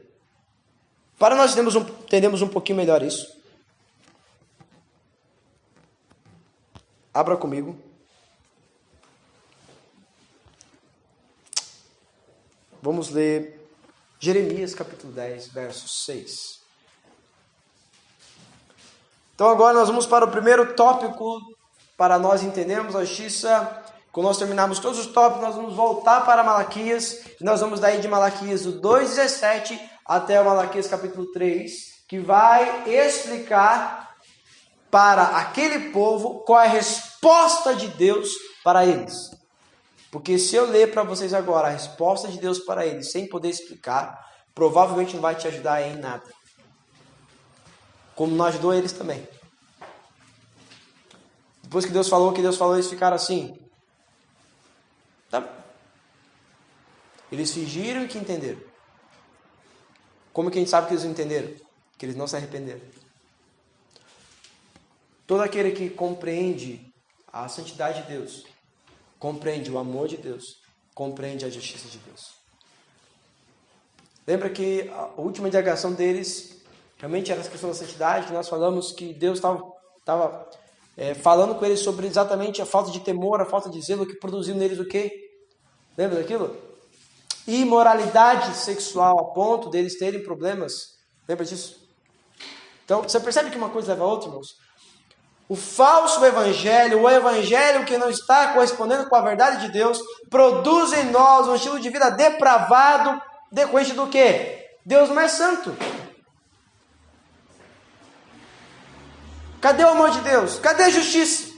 Para nós entendermos um pouquinho melhor isso, abra comigo. Vamos ler Jeremias capítulo 10, verso 6. Então agora nós vamos para o primeiro tópico, para nós entendermos a justiça. Quando nós terminarmos todos os tópicos, nós vamos voltar para Malaquias. E nós vamos daí de Malaquias do 2,17 até o Malaquias capítulo 3, que vai explicar para aquele povo qual é a resposta de Deus para eles. Porque se eu ler para vocês agora a resposta de Deus para eles, sem poder explicar, provavelmente não vai te ajudar em nada. Como não ajudou eles também. Depois que Deus falou, eles ficaram assim. Tá? Eles fingiram que entenderam. Como que a gente sabe que eles entenderam? Que eles não se arrependeram. Todo aquele que compreende a santidade de Deus, compreende o amor de Deus, compreende a justiça de Deus. Lembra que a última indagação deles realmente era a questão da santidade, que nós falamos que Deus estava falando com eles sobre exatamente a falta de temor, a falta de zelo, que produziu neles o quê? Lembra daquilo? Imoralidade sexual a ponto deles terem problemas. Lembra disso? Então, você percebe que uma coisa leva a outra, irmãos? O falso evangelho, o evangelho que não está correspondendo com a verdade de Deus, produz em nós um estilo de vida depravado, decorrente do quê? Deus não é santo. Cadê o amor de Deus? Cadê a justiça?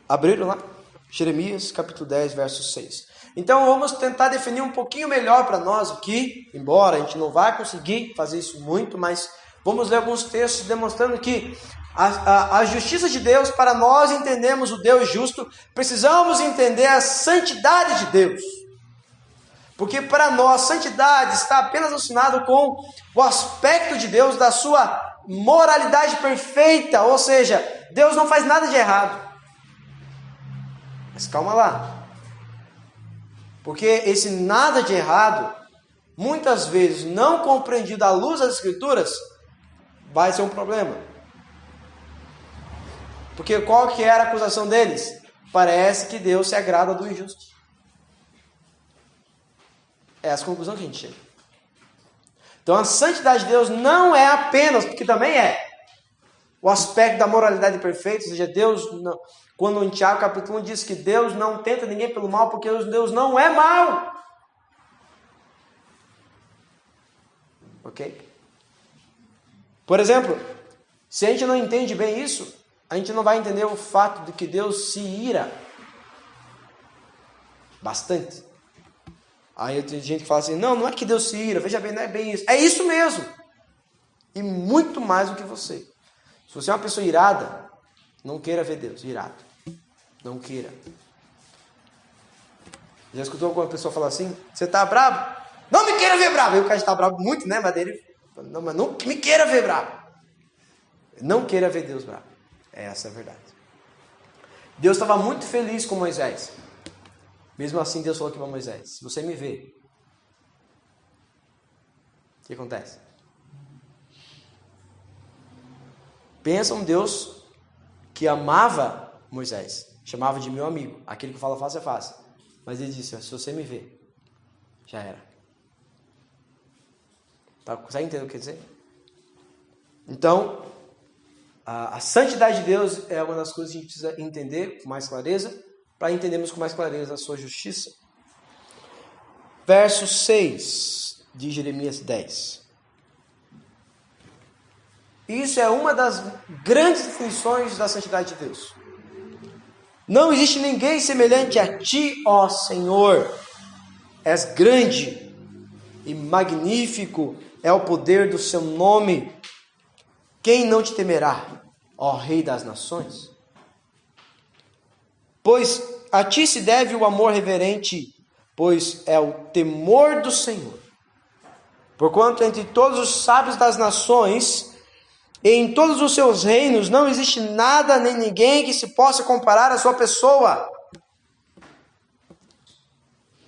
Abriram lá? Jeremias, capítulo 10, verso 6. Então vamos tentar definir um pouquinho melhor para nós aqui, embora a gente não vá conseguir fazer isso muito, mas vamos ler alguns textos demonstrando que a justiça de Deus, para nós entendermos o Deus justo, precisamos entender a santidade de Deus. Porque para nós, santidade está apenas relacionado com o aspecto de Deus, da sua moralidade perfeita, ou seja, Deus não faz nada de errado. Mas calma lá. Porque esse nada de errado, muitas vezes não compreendido à luz das Escrituras, vai ser um problema. Porque qual que era a acusação deles? Parece que Deus se agrada do injusto. É essa a conclusão que a gente chega. Então a santidade de Deus não é apenas, porque também é, o aspecto da moralidade perfeita, ou seja, Deus não... Quando em Tiago capítulo 1 diz que Deus não tenta ninguém pelo mal, porque Deus não é mal. Ok? Por exemplo, se a gente não entende bem isso, a gente não vai entender o fato de que Deus se ira bastante. Aí tem gente que fala assim, não é que Deus se ira, veja bem, não é bem isso. É isso mesmo. E muito mais do que você. Se você é uma pessoa irada, não queira ver Deus irado. Não queira. Já escutou alguma pessoa falar assim? Você está bravo? Não me queira ver bravo. Aí o cara está bravo muito, né? Mas não me queira ver bravo. Não queira ver Deus bravo. Essa é a verdade. Deus estava muito feliz com Moisés. Mesmo assim, Deus falou aqui para Moisés, se você me vê, o que acontece? Pensa um Deus que amava Moisés. Chamava de meu amigo, aquele que fala face a face. Mas ele disse, se você me vê, já era. Tá? Consegue entender o que quer dizer? Então, a santidade de Deus é uma das coisas que a gente precisa entender com mais clareza, para entendermos com mais clareza a sua justiça. Verso 6 de Jeremias 10. Isso é uma das grandes definições da santidade de Deus. Não existe ninguém semelhante a ti, ó Senhor. És grande e magnífico é o poder do seu nome. Quem não te temerá, ó Rei das nações? Pois a ti se deve o amor reverente, pois é o temor do Senhor. Porquanto entre todos os sábios das nações, e em todos os seus reinos não existe nada nem ninguém que se possa comparar à sua pessoa.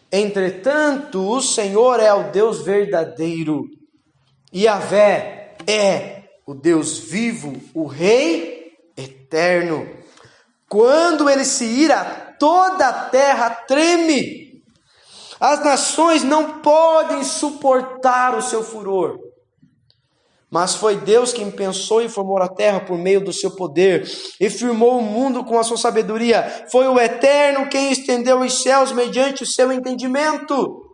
Entretanto, o Senhor é o Deus verdadeiro, e Yahvé é o Deus vivo, o Rei eterno. Quando ele se ira, toda a terra treme. As nações não podem suportar o seu furor. Mas foi Deus quem pensou e formou a terra por meio do seu poder e firmou o mundo com a sua sabedoria. Foi o Eterno quem estendeu os céus mediante o seu entendimento.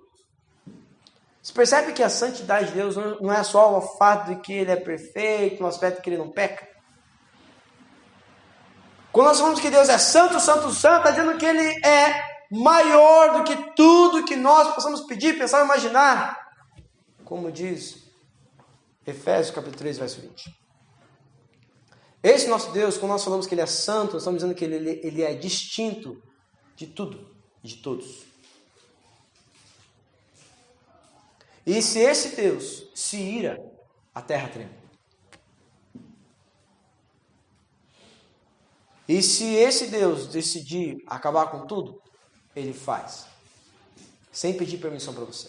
Você percebe que a santidade de Deus não é só o fato de que ele é perfeito, no aspecto de que ele não peca? Quando nós falamos que Deus é santo, santo, santo, está dizendo que ele é maior do que tudo que nós possamos pedir, pensar ou imaginar. Como diz Efésios capítulo 3, verso 20. Esse nosso Deus, quando nós falamos que ele é santo, nós estamos dizendo que ele é distinto de tudo e de todos. E se esse Deus se ira, a terra treme. E se esse Deus decidir acabar com tudo, ele faz. sem pedir permissão para você.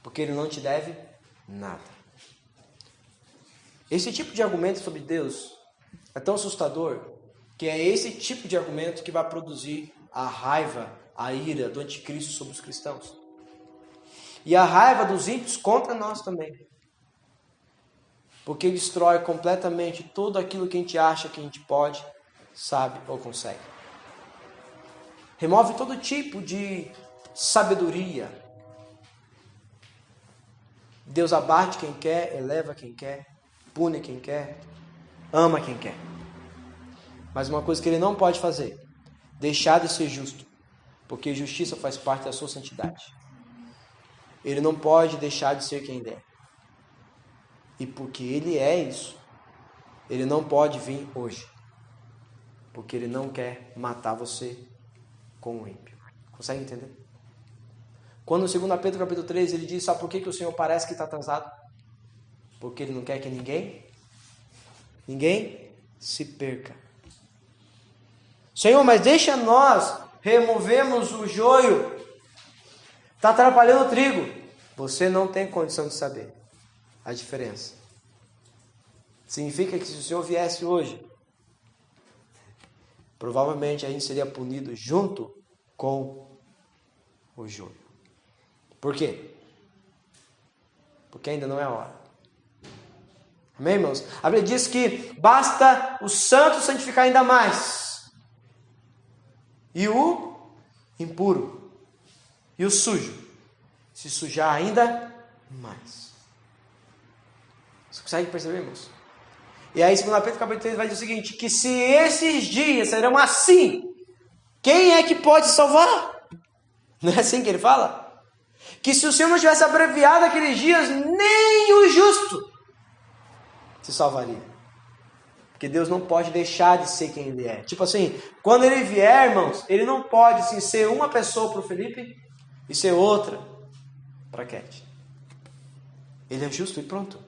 Porque Ele não te deve nada. Esse tipo de argumento sobre Deus é tão assustador que é esse tipo de argumento que vai produzir a raiva, a ira do anticristo sobre os cristãos. E a raiva dos ímpios contra nós também. Porque destrói completamente tudo aquilo que a gente acha que a gente pode, sabe ou consegue. Remove todo tipo de sabedoria. Deus abate quem quer, eleva quem quer, pune quem quer, ama quem quer. Mas uma coisa que Ele não pode fazer, deixar de ser justo, porque justiça faz parte da sua santidade. Ele não pode deixar de ser quem Ele é. E porque Ele é isso, Ele não pode vir hoje. Porque Ele não quer matar você com o ímpio. Consegue entender? Quando no 2 Pedro capítulo 3 ele diz, sabe por que o Senhor parece que está atrasado? Porque Ele não quer que ninguém se perca. Senhor, mas deixa nós removemos o joio. Está atrapalhando o trigo. Você não tem condição de saber a diferença. Significa que se o Senhor viesse hoje, provavelmente a gente seria punido junto com o joio. Por quê? Porque ainda não é a hora. Amém, irmãos? A Bíblia diz que basta o santo santificar ainda mais. E o impuro. E o sujo se sujar ainda mais. Você consegue perceber, irmãos? E aí, 2 Pedro capítulo 3 vai dizer o seguinte, que se esses dias serão assim, quem é que pode salvar? Não é assim que ele fala? Que se o Senhor não tivesse abreviado aqueles dias, nem o justo se salvaria. Porque Deus não pode deixar de ser quem Ele é. Tipo assim, quando Ele vier, irmãos, Ele não pode assim, ser uma pessoa para o Felipe e ser outra para a Cat. Ele é justo e pronto.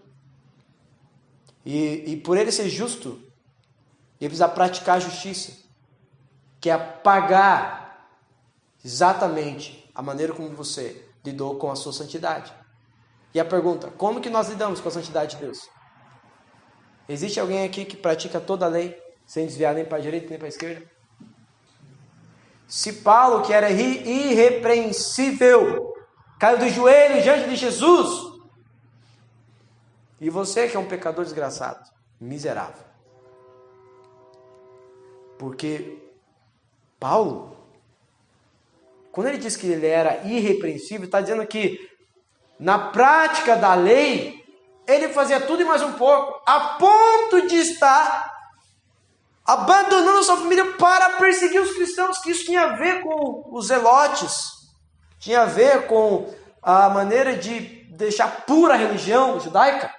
E por Ele ser justo, Ele precisa praticar a justiça, que é pagar exatamente a maneira como você lidou com a sua santidade. E a pergunta, como que nós lidamos com a santidade de Deus? Existe alguém aqui que pratica toda a lei, sem desviar nem para a direita nem para a esquerda? Se Paulo, que era irrepreensível, caiu do joelho diante de Jesus, e você que é um pecador desgraçado, miserável. Porque Paulo, quando ele diz que ele era irrepreensível, está dizendo que na prática da lei, ele fazia tudo e mais um pouco, a ponto de estar abandonando sua família para perseguir os cristãos, que isso tinha a ver com os zelotes, tinha a ver com a maneira de deixar pura a religião judaica.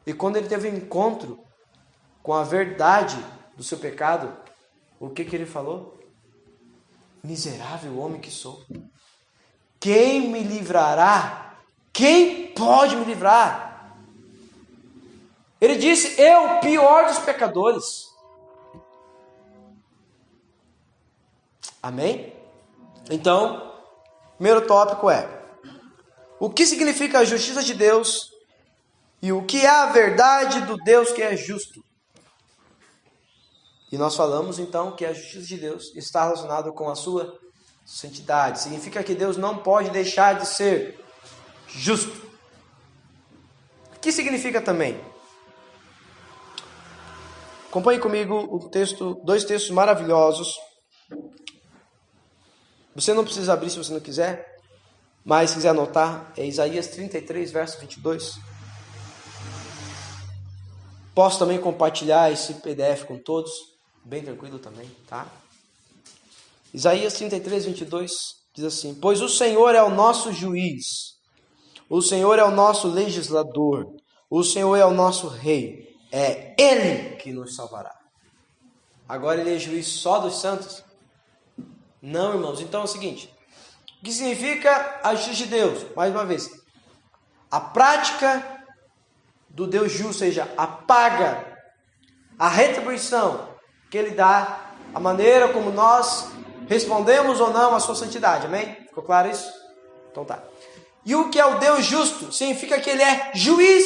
E quando ele teve um encontro com a verdade do seu pecado, o que ele falou? Miserável homem que sou. Quem me livrará? Quem pode me livrar? Ele disse, eu, o pior dos pecadores. Amém? Então, primeiro tópico é, o que significa a justiça de Deus e o que é a verdade do Deus que é justo? E nós falamos então que a justiça de Deus está relacionada com a sua santidade. Significa que Deus não pode deixar de ser justo. O que significa também? Acompanhe comigo dois textos maravilhosos. Você não precisa abrir se você não quiser, mas se quiser anotar, é Isaías 33, verso 22. Posso também compartilhar esse PDF com todos, bem tranquilo também, tá? Isaías 33, 22 diz assim, pois o Senhor é o nosso juiz, o Senhor é o nosso legislador, o Senhor é o nosso rei, é Ele que nos salvará. Agora Ele é juiz só dos santos? Não, irmãos. Então é o seguinte, o que significa a justiça de Deus? Mais uma vez, a prática do Deus justo, ou seja, a paga, a retribuição que Ele dá, a maneira como nós respondemos ou não à sua santidade. Amém? Ficou claro isso? Então tá. E o que é o Deus justo? Significa que ele é juiz.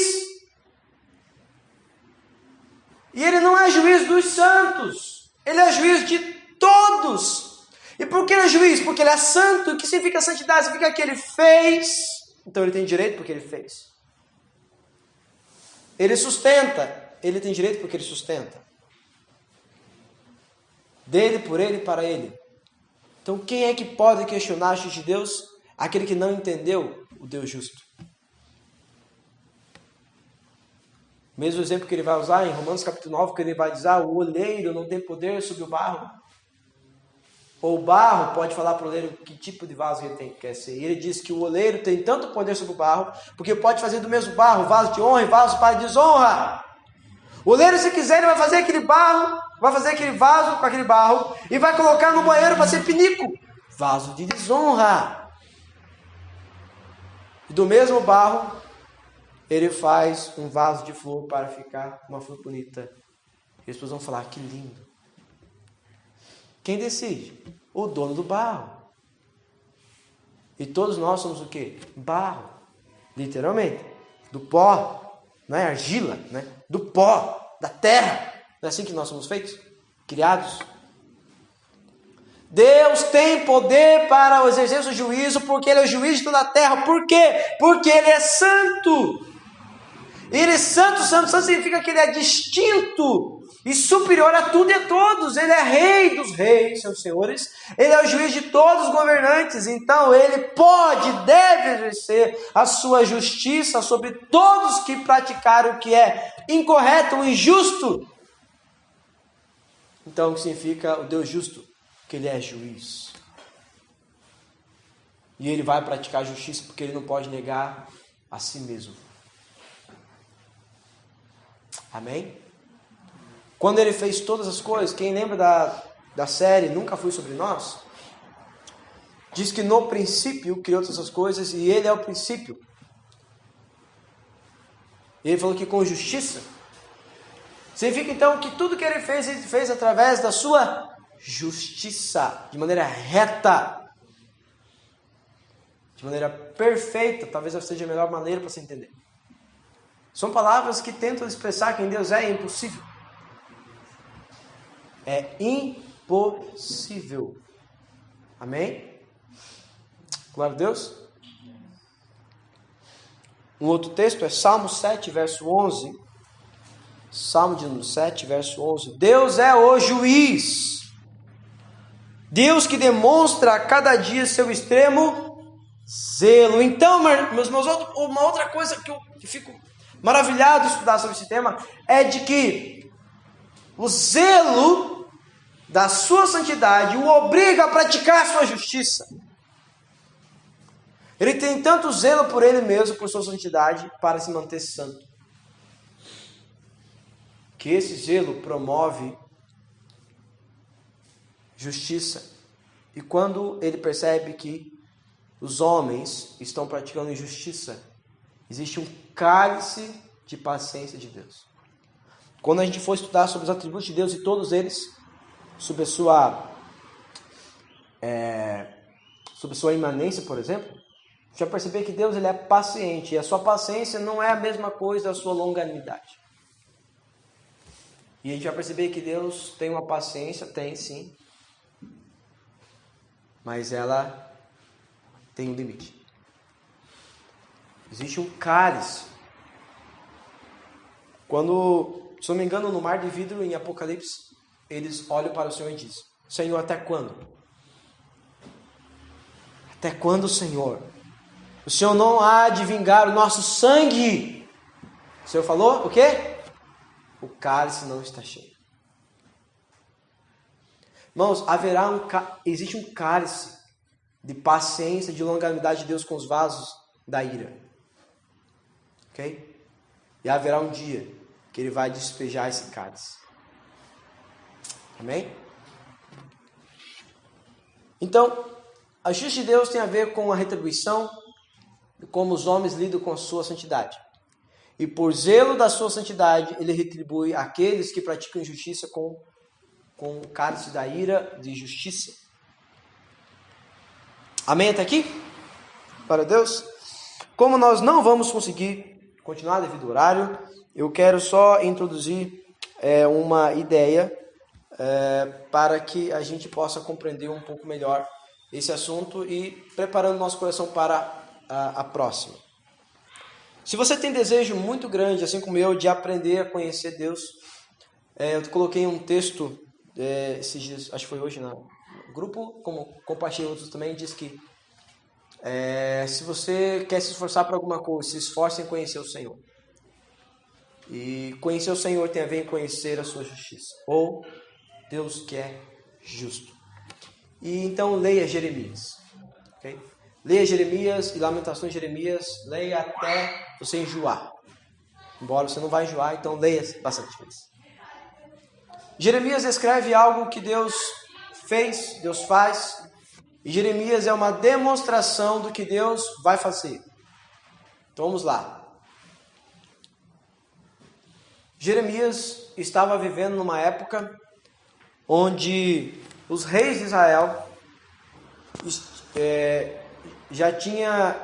E ele não é juiz dos santos. Ele é juiz de todos. E por que ele é juiz? Porque ele é santo. O que significa santidade? Significa que ele fez. Então ele tem direito porque ele fez. Ele sustenta. Ele tem direito porque ele sustenta. Dele, por ele, para ele. Então quem é que pode questionar a justiça de Deus? Aquele que não entendeu o Deus justo. Mesmo exemplo que ele vai usar em Romanos capítulo 9, que ele vai dizer, o oleiro não tem poder sobre o barro. Ou o barro pode falar para o oleiro que tipo de vaso ele quer ser. E ele diz que o oleiro tem tanto poder sobre o barro, porque pode fazer do mesmo barro vaso de honra e vaso para desonra. O oleiro, se quiser, ele vai fazer aquele barro, vai fazer aquele vaso com aquele barro e vai colocar no banheiro para ser pinico. Vaso de desonra. E do mesmo barro, ele faz um vaso de flor para ficar uma flor bonita. E as pessoas vão falar, que lindo. Quem decide? O dono do barro. E todos nós somos o quê? Barro. Literalmente. Do pó. Não é argila, né? Do pó, da terra. Não é assim que nós somos feitos? Criados. Deus tem poder para exercer o seu juízo, porque Ele é o juiz de toda a terra. Por quê? Porque Ele é santo. Ele é santo, santo, santo significa que Ele é distinto e superior a tudo e a todos. Ele é rei dos reis, seus senhores. Ele é o juiz de todos os governantes. Então Ele pode, deve exercer a sua justiça sobre todos que praticaram o que é incorreto ou injusto. Então o que significa o Deus justo? Que Ele é juiz. E Ele vai praticar a justiça porque Ele não pode negar a si mesmo. Amém? Quando Ele fez todas as coisas, quem lembra da série Nunca Fui Sobre Nós? Diz que no princípio criou todas as coisas e Ele é o princípio. Ele falou que com justiça. Significa então que tudo que Ele fez através da sua justiça, de maneira reta, de maneira perfeita. Talvez essa seja a melhor maneira para você entender. São palavras que tentam expressar quem Deus é impossível. É impossível. Amém? Glória a Deus. Um outro texto é Salmo 7, verso 11. Salmo de número 7, verso 11. Deus é o juiz. Deus que demonstra a cada dia seu extremo zelo. Então, meus irmãos, uma outra coisa que eu fico maravilhado de estudar sobre esse tema é de que o zelo da sua santidade o obriga a praticar a sua justiça. Ele tem tanto zelo por ele mesmo, por sua santidade, para se manter santo, que esse zelo promove justiça. E quando ele percebe que os homens estão praticando injustiça, existe um cálice de paciência de Deus. Quando a gente for estudar sobre os atributos de Deus e todos eles, sobre a sua imanência, por exemplo, você vai perceber que Deus ele é paciente. E a sua paciência não é a mesma coisa da sua longanimidade. E a gente vai perceber que Deus tem uma paciência, tem sim, mas ela tem um limite. Existe um cálice. Quando, se não me engano, no mar de vidro, em Apocalipse, eles olham para o Senhor e dizem: Senhor, até quando? Até quando, Senhor? O Senhor não há de vingar o nosso sangue. O Senhor falou o quê? O cálice não está cheio. Irmãos, existe um cálice de paciência, de longanimidade de Deus com os vasos da ira. Ok? E haverá um dia que Ele vai despejar esse cálice. Amém? Então, a justiça de Deus tem a ver com a retribuição de como os homens lidam com a sua santidade. E por zelo da sua santidade, Ele retribui aqueles que praticam injustiça com o cálice da ira de justiça. Amém até aqui? Para Deus. Como nós não vamos conseguir continuar devido ao horário, eu quero só introduzir uma ideia para que a gente possa compreender um pouco melhor esse assunto e preparando nosso coração para a próxima. Se você tem desejo muito grande, assim como eu, de aprender a conhecer Deus, eu coloquei um texto esses dias, acho que foi hoje no grupo, como compartilhei outros também, diz que se você quer se esforçar para alguma coisa, se esforce em conhecer o Senhor. E conhecer o Senhor tem a ver em conhecer a sua justiça, ou Deus que é justo. E então leia Jeremias, ok? Leia Jeremias e Lamentações de Jeremias, leia até você enjoar. Embora você não vai enjoar, então leia bastante vezes. Jeremias escreve algo que Deus fez, Deus faz, e Jeremias é uma demonstração do que Deus vai fazer. Então vamos lá. Jeremias estava vivendo numa época onde os reis de Israel já tinha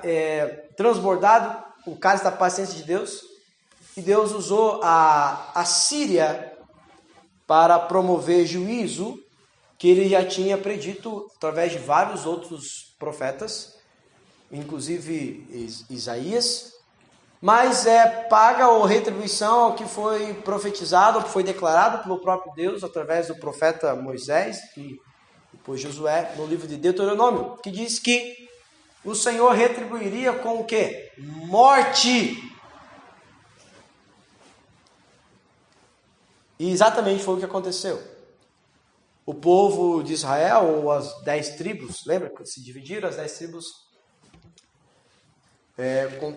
transbordado o cálice da paciência de Deus, e Deus usou a Síria para promover juízo que ele já tinha predito através de vários outros profetas, inclusive Isaías, mas paga ou retribuição ao que foi profetizado, ao que foi declarado pelo próprio Deus através do profeta Moisés e depois Josué no livro de Deuteronômio, que diz que o Senhor retribuiria com o quê? Morte. E exatamente foi o que aconteceu. O povo de Israel, ou as 10 tribos, lembra que se dividiram as 10 tribos?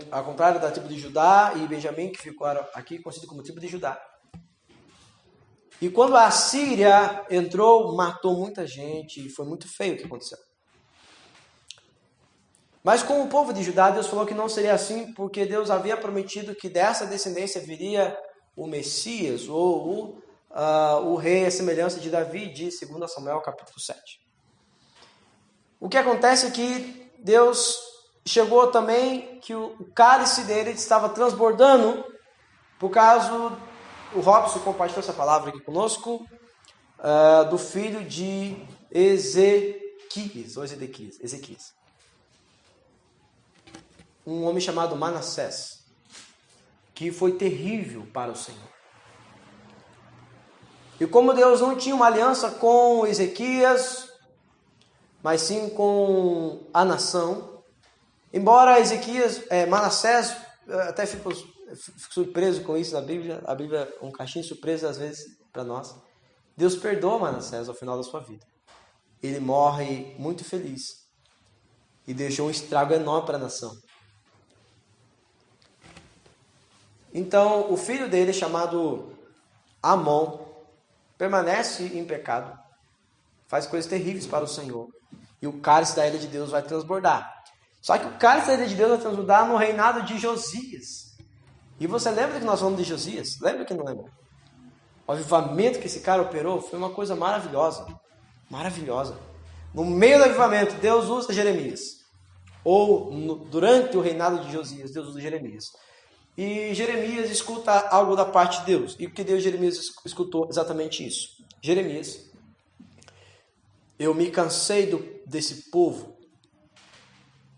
Ao contrário da tribo de Judá e Benjamim, que ficaram aqui conhecido como tribo de Judá. E quando a Síria entrou, matou muita gente, e foi muito feio o que aconteceu. Mas com o povo de Judá, Deus falou que não seria assim, porque Deus havia prometido que dessa descendência viria o Messias, ou o rei à semelhança de Davi, de 2 Samuel capítulo 7. O que acontece é que Deus chegou também que o cálice dele estava transbordando, por causa, o Robson compartilhou essa palavra aqui conosco, do filho de Ezequias, um homem chamado Manassés, que foi terrível para o Senhor. E como Deus não tinha uma aliança com Ezequias, mas sim com a nação, embora Manassés, até fico surpreso com isso na Bíblia, a Bíblia é um caixinho de surpresa às vezes para nós, Deus perdoa Manassés ao final da sua vida. Ele morre muito feliz e deixou um estrago enorme para a nação. Então, o filho dele, chamado Amon, permanece em pecado, faz coisas terríveis para o Senhor, e o cálice da ira de Deus vai transbordar. Só que o cálice da ira de Deus vai transbordar no reinado de Josias. E você lembra que nós falamos de Josias? Lembra que não lembra? O avivamento que esse cara operou foi uma coisa maravilhosa. Maravilhosa. No meio do avivamento, Deus usa Jeremias. Durante o reinado de Josias, Deus usa Jeremias. E Jeremias escuta algo da parte de Deus. E o que Jeremias escutou? Exatamente isso. Jeremias, eu me cansei desse povo.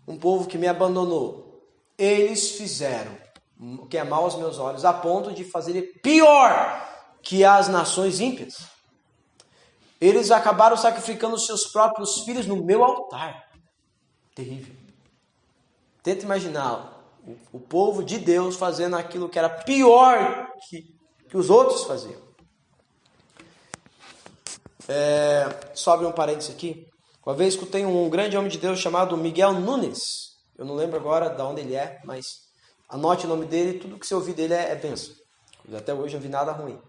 Um povo que me abandonou. Eles fizeram o que é mal aos meus olhos, a ponto de fazer pior que as nações ímpias. Eles acabaram sacrificando seus próprios filhos no meu altar. Terrível. Tenta imaginar o povo de Deus fazendo aquilo que era pior que os outros faziam. Só abrir um parênteses aqui. Uma vez escutei um grande homem de Deus chamado Miguel Nunes. Eu não lembro agora de onde ele é, mas anote o nome dele. Tudo que você ouvir dele é bênção. Até hoje não vi nada ruim.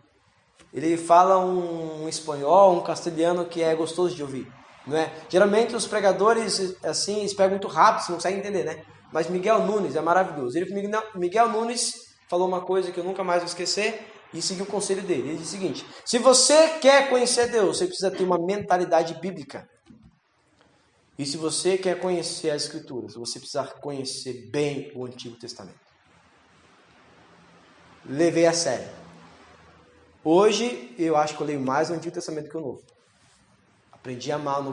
Ele fala um espanhol, um castelhano que é gostoso de ouvir. Não é? Geralmente os pregadores assim, eles pegam muito rápido, você não consegue entender, né? Mas Miguel Nunes é maravilhoso. Miguel Nunes falou uma coisa que eu nunca mais vou esquecer e seguiu o conselho dele. Ele disse o seguinte: se você quer conhecer Deus, você precisa ter uma mentalidade bíblica. E se você quer conhecer as Escrituras, você precisa conhecer bem o Antigo Testamento. Levei a sério. Hoje, eu acho que eu leio mais o Antigo Testamento que o Novo. Aprendi a amar o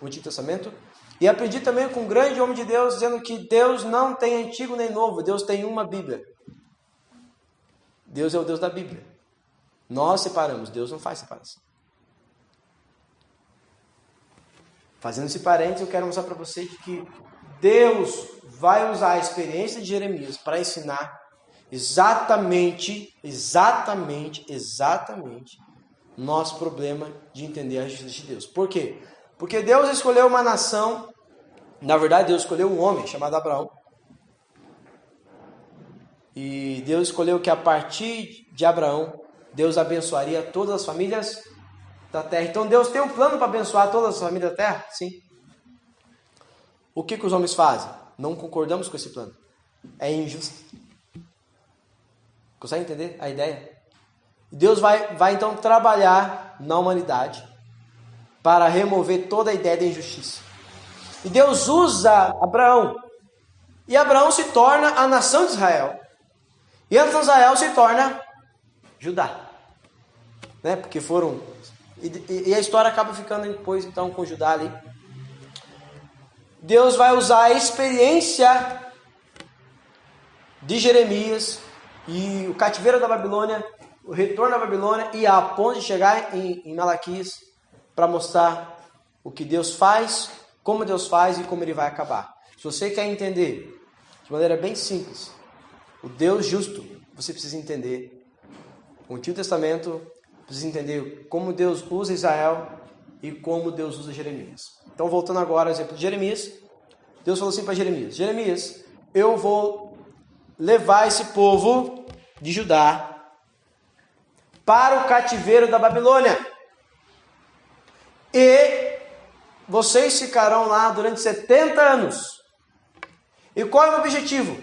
Antigo Testamento. E aprendi também com um grande homem de Deus, dizendo que Deus não tem Antigo nem Novo. Deus tem uma Bíblia. Deus é o Deus da Bíblia. Nós separamos, Deus não faz separação. Fazendo esse parênteses, eu quero mostrar para vocês que Deus vai usar a experiência de Jeremias para ensinar exatamente nosso problema de entender a justiça de Deus. Por quê? Porque Deus escolheu uma nação, na verdade Deus escolheu um homem chamado Abraão. E Deus escolheu que a partir de Abraão, Deus abençoaria todas as famílias da terra. Então Deus tem um plano para abençoar todas as famílias da terra? Sim. O que os homens fazem? Não concordamos com esse plano. É injusto. Consegue entender a ideia? Deus vai então trabalhar na humanidade para remover toda a ideia da injustiça. E Deus usa Abraão. E Abraão se torna a nação de Israel. E a nação de Israel se torna Judá. Né? Porque foram... E a história acaba ficando depois então com Judá ali. Deus vai usar a experiência de Jeremias e o cativeiro da Babilônia, o retorno da Babilônia e a ponto de chegar em Malaquias para mostrar o que Deus faz, como Deus faz e como ele vai acabar. Se você quer entender de maneira bem simples o Deus justo, você precisa entender o Antigo Testamento, precisa entender como Deus usa Israel e como Deus usa Jeremias. Então, voltando agora ao exemplo de Jeremias, Deus falou assim para Jeremias: Jeremias, eu vou levar esse povo de Judá para o cativeiro da Babilônia. E vocês ficarão lá durante 70 anos. E qual é o objetivo?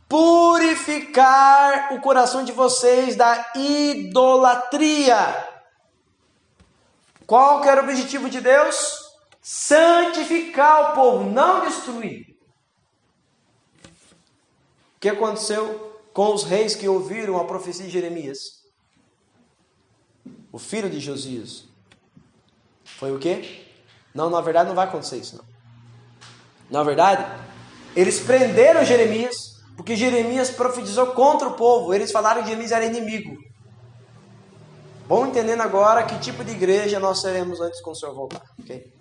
Purificar o coração de vocês da idolatria. Qual que era o objetivo de Deus? Santificar o povo, não destruir. O que aconteceu com os reis que ouviram a profecia de Jeremias? O filho de Josias. Foi o quê? Não, na verdade não vai acontecer isso, não. Na verdade, eles prenderam Jeremias, porque Jeremias profetizou contra o povo. Eles falaram que Jeremias era inimigo. Vão entendendo agora que tipo de igreja nós seremos antes quando o Senhor voltar, ok?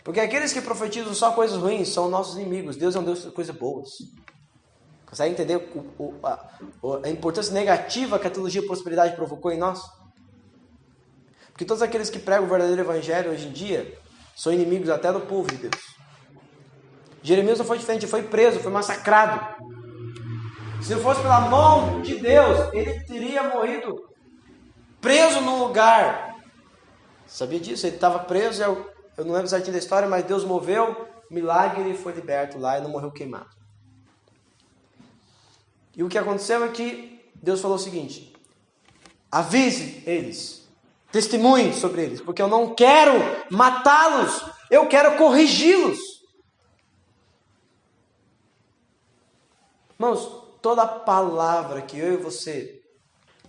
Porque aqueles que profetizam só coisas ruins são nossos inimigos. Deus é um Deus de coisas boas. Consegue entender a importância negativa que a teologia de prosperidade provocou em nós? Porque todos aqueles que pregam o verdadeiro evangelho hoje em dia são inimigos até do povo de Deus. Jeremias não foi diferente, foi preso, foi massacrado. Se não fosse pela mão de Deus, ele teria morrido preso num lugar. Sabia disso? Ele estava preso, eu não lembro certinho da história, mas Deus moveu, milagre, ele foi liberto lá e não morreu queimado. E o que aconteceu é que Deus falou o seguinte: avise eles, testemunhe sobre eles, porque eu não quero matá-los, eu quero corrigi-los. Irmãos, toda palavra que eu e você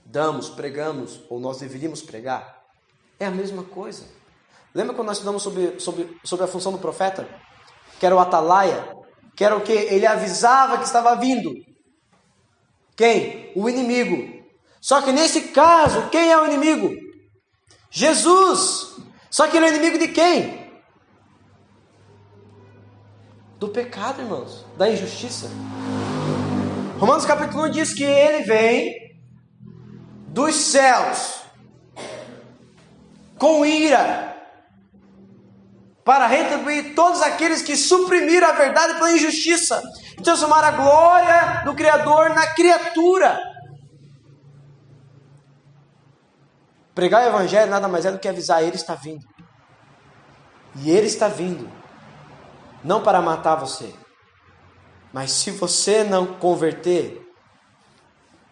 damos, pregamos, ou nós deveríamos pregar, é a mesma coisa. Lembra quando nós estudamos sobre a função do profeta? Que era o atalaia, que era o quê? Ele avisava que estava vindo. Quem? O inimigo. Só que nesse caso, quem é o inimigo? Jesus. Só que ele é inimigo de quem? Do pecado, irmãos. Da injustiça. Romanos capítulo 1 diz que ele vem dos céus com ira para retribuir todos aqueles que suprimiram a verdade pela injustiça e transformaram a glória do Criador na criatura. Pregar o Evangelho nada mais é do que avisar: ele está vindo. E ele está vindo não para matar você, mas se você não converter.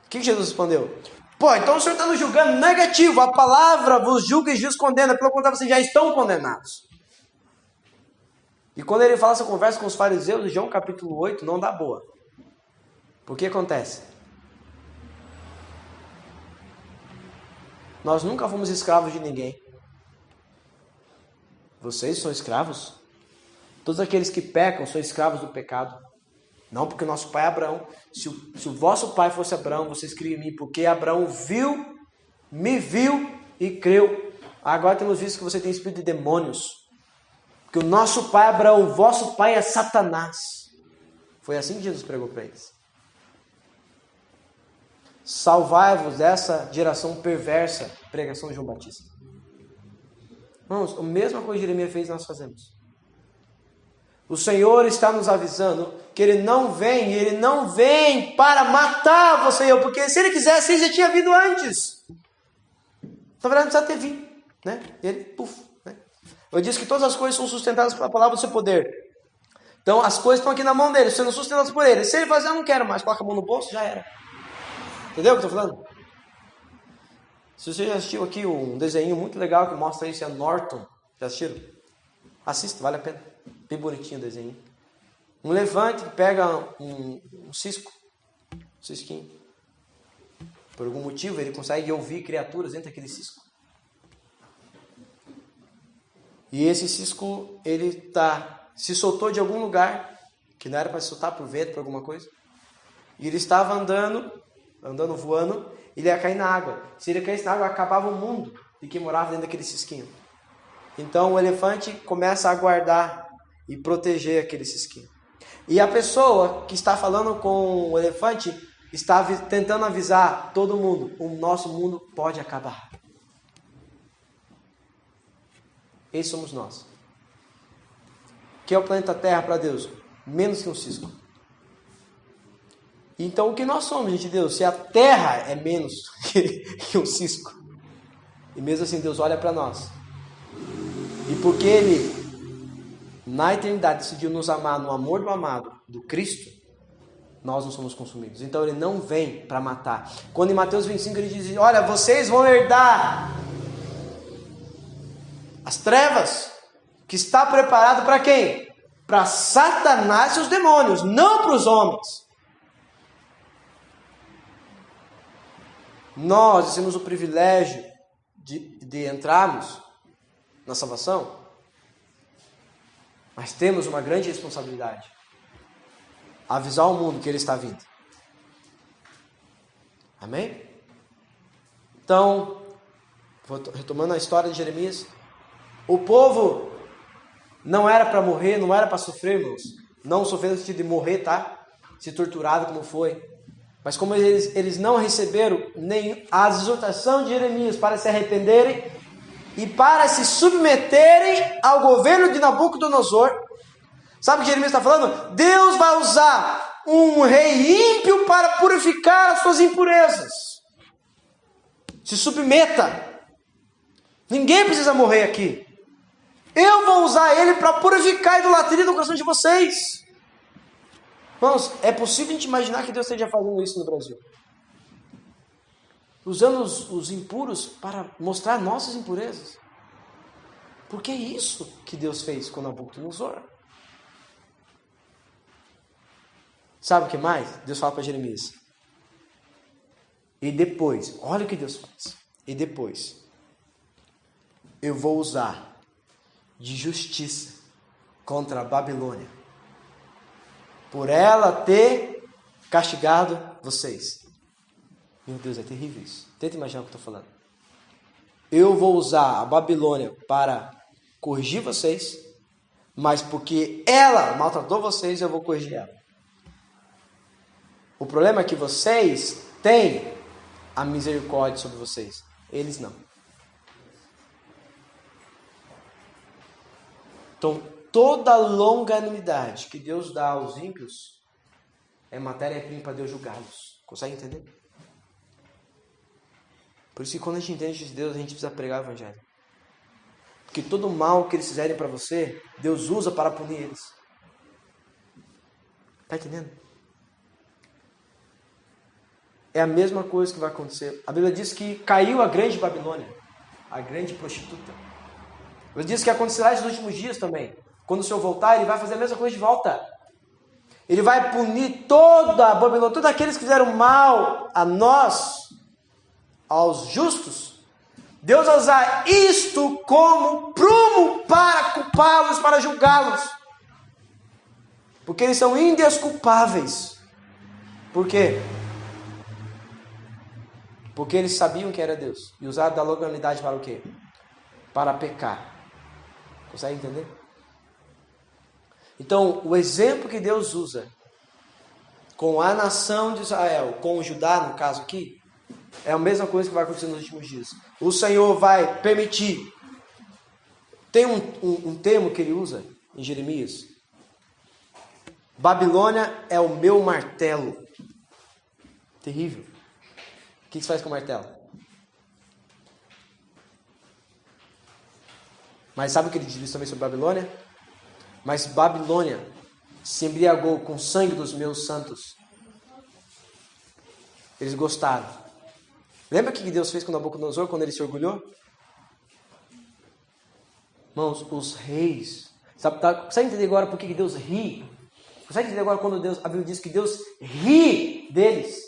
O que Jesus respondeu? Pô, então o Senhor está nos julgando negativo. A palavra vos julga e vos condena. Pelo contrário, vocês já estão condenados. E quando ele fala essa conversa com os fariseus, João capítulo 8, não dá boa. Por que acontece? Nós nunca fomos escravos de ninguém. Vocês são escravos? Todos aqueles que pecam são escravos do pecado. Não, porque o nosso pai é Abraão. Se o vosso pai fosse Abraão, vocês criam em mim, porque Abraão me viu e creu. Agora temos visto que você tem espírito de demônios. Que o nosso pai é Abraão, o vosso pai é Satanás. Foi assim que Jesus pregou para eles. Salvai-vos dessa geração perversa, pregação de João Batista. Irmãos, a mesma coisa que Jeremias fez, nós fazemos. O Senhor está nos avisando que Ele não vem para matar você e eu, porque se Ele quisesse, Ele já tinha vindo antes. Na verdade, não precisa ter vindo, né? Ele, né? Eu disse que todas as coisas são sustentadas pela palavra do seu poder. Então, as coisas estão aqui na mão dele, sendo sustentadas por Ele. Se Ele fazer, eu não quero mais, coloca a mão no bolso, já era. Entendeu o que eu estou falando? Se você já assistiu aqui um desenho muito legal que mostra isso, é Norton. Já assistiram? Assista, vale a pena. Bem bonitinho o desenho. Um elefante que pega um cisquinho. Por algum motivo ele consegue ouvir criaturas dentro daquele cisco. E esse cisco, ele se soltou de algum lugar, que não era para se soltar por vento, por alguma coisa. E ele estava voando, ele ia cair na água. Se ele caísse na água, acabava o mundo de quem morava dentro daquele cisquinho. Então o elefante começa a guardar e proteger aquele cisquinho. E a pessoa que está falando com o elefante está tentando avisar todo mundo: o nosso mundo pode acabar. Esse somos nós. O que é o planeta Terra para Deus? Menos que um cisco. Então o que nós somos, gente de Deus? Se a Terra é menos que um cisco, e mesmo assim Deus olha para nós, e porque Ele na eternidade decidiu nos amar no amor do amado, do Cristo, nós não somos consumidos. Então Ele não vem para matar. Quando em Mateus 25 Ele diz: olha, vocês vão herdar as trevas, que está preparado para quem? Para Satanás e seus demônios, não para os homens. Nós temos o privilégio de entrarmos na salvação, mas temos uma grande responsabilidade: avisar o mundo que Ele está vindo. Amém? Então, retomando a história de Jeremias, o povo não era para morrer, não era para sofrer, irmãos. Não sofrer no sentido de morrer, tá? Ser torturado como foi. Mas como eles não receberam nem a exortação de Jeremias para se arrependerem e para se submeterem ao governo de Nabucodonosor. Sabe o que Jeremias está falando? Deus vai usar um rei ímpio para purificar as suas impurezas. Se submeta. Ninguém precisa morrer aqui. Eu vou usar ele para purificar a idolatria do coração de vocês. Irmãos, é possível a gente imaginar que Deus esteja fazendo isso no Brasil? Usando os impuros para mostrar nossas impurezas. Porque é isso que Deus fez com Nabucodonosor. Sabe o que mais? Deus fala para Jeremias. E depois, olha o que Deus faz. E depois, eu vou usar de justiça contra a Babilônia, por ela ter castigado vocês. Meu Deus, é terrível isso. Tenta imaginar o que eu estou falando. Eu vou usar a Babilônia para corrigir vocês, mas porque ela maltratou vocês, eu vou corrigir ela. O problema é que vocês têm a misericórdia sobre vocês. Eles não. Então, toda longanimidade que Deus dá aos ímpios é matéria-prima para Deus julgá-los. Consegue entender? Por isso que quando a gente entende de Deus, a gente precisa pregar o Evangelho. Porque todo mal que eles fizerem para você, Deus usa para punir eles. Está entendendo? É a mesma coisa que vai acontecer. A Bíblia diz que caiu a grande Babilônia, a grande prostituta. A Bíblia diz que acontecerá nos últimos dias também. quando o Senhor voltar, Ele vai fazer a mesma coisa de volta. Ele vai punir toda a Babilônia, todos aqueles que fizeram mal a nós, aos justos. Deus vai usar isto como prumo para culpá-los, para julgá-los. Porque eles são indesculpáveis. Por quê? Porque eles sabiam que era Deus. E usaram da longanimidade para o quê? Para pecar. Consegue entender? Então, o exemplo que Deus usa com a nação de Israel, com o Judá, no caso aqui, é a mesma coisa que vai acontecer nos últimos dias. O Senhor vai permitir. Tem um termo que ele usa em Jeremias. Babilônia é o meu martelo. Terrível. O que você faz com o martelo? Mas sabe o que ele diz também sobre Babilônia? Mas Babilônia se embriagou com o sangue dos meus santos. Eles gostaram. Lembra o que Deus fez com Nabucodonosor quando ele se orgulhou? Irmãos, os reis. Consegue entender agora por que Deus ri? Consegue entender agora quando a Bíblia diz que Deus ri deles?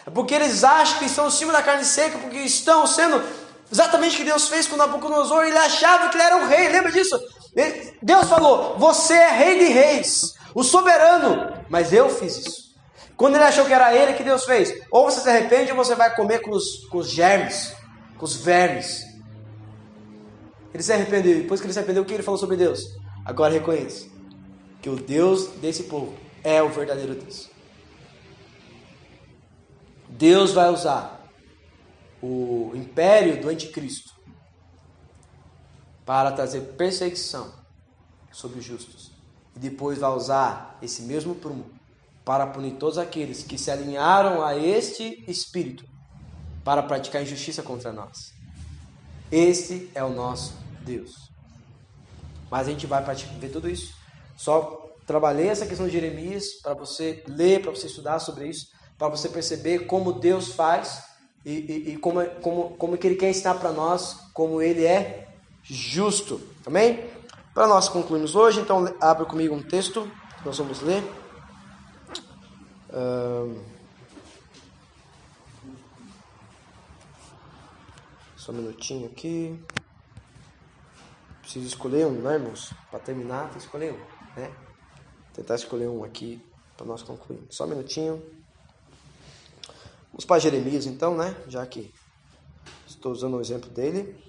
É porque eles acham que estão em cima da carne seca, porque estão sendo exatamente o que Deus fez com Nabucodonosor. Ele achava que ele era um rei, lembra disso? Deus falou, você é rei de reis, o soberano, mas eu fiz isso. Quando ele achou que era ele, o que Deus fez? Ou você se arrepende ou você vai comer com os germes, com os vermes. Ele se arrependeu. Depois que ele se arrependeu, o que ele falou sobre Deus? Agora reconheça que o Deus desse povo é o verdadeiro Deus. Deus vai usar o império do anticristo para trazer perseguição sobre os justos. E depois vai usar esse mesmo prumo para punir todos aqueles que se alinharam a este espírito para praticar injustiça contra nós. Esse é o nosso Deus. Mas a gente vai ver tudo isso. Só trabalhei essa questão de Jeremias para você ler, para você estudar sobre isso, para você perceber como Deus faz e como que Ele quer ensinar para nós, como Ele é justo. Amém? Para nós concluirmos hoje, então abra comigo um texto que nós vamos ler. Só um minutinho aqui. Preciso escolher um, né, irmãos? Para terminar, tem que escolher um, né? Tentar escolher um aqui para nós concluir. Só um minutinho. Vamos para Jeremias, então, né? Já que estou usando o exemplo dele.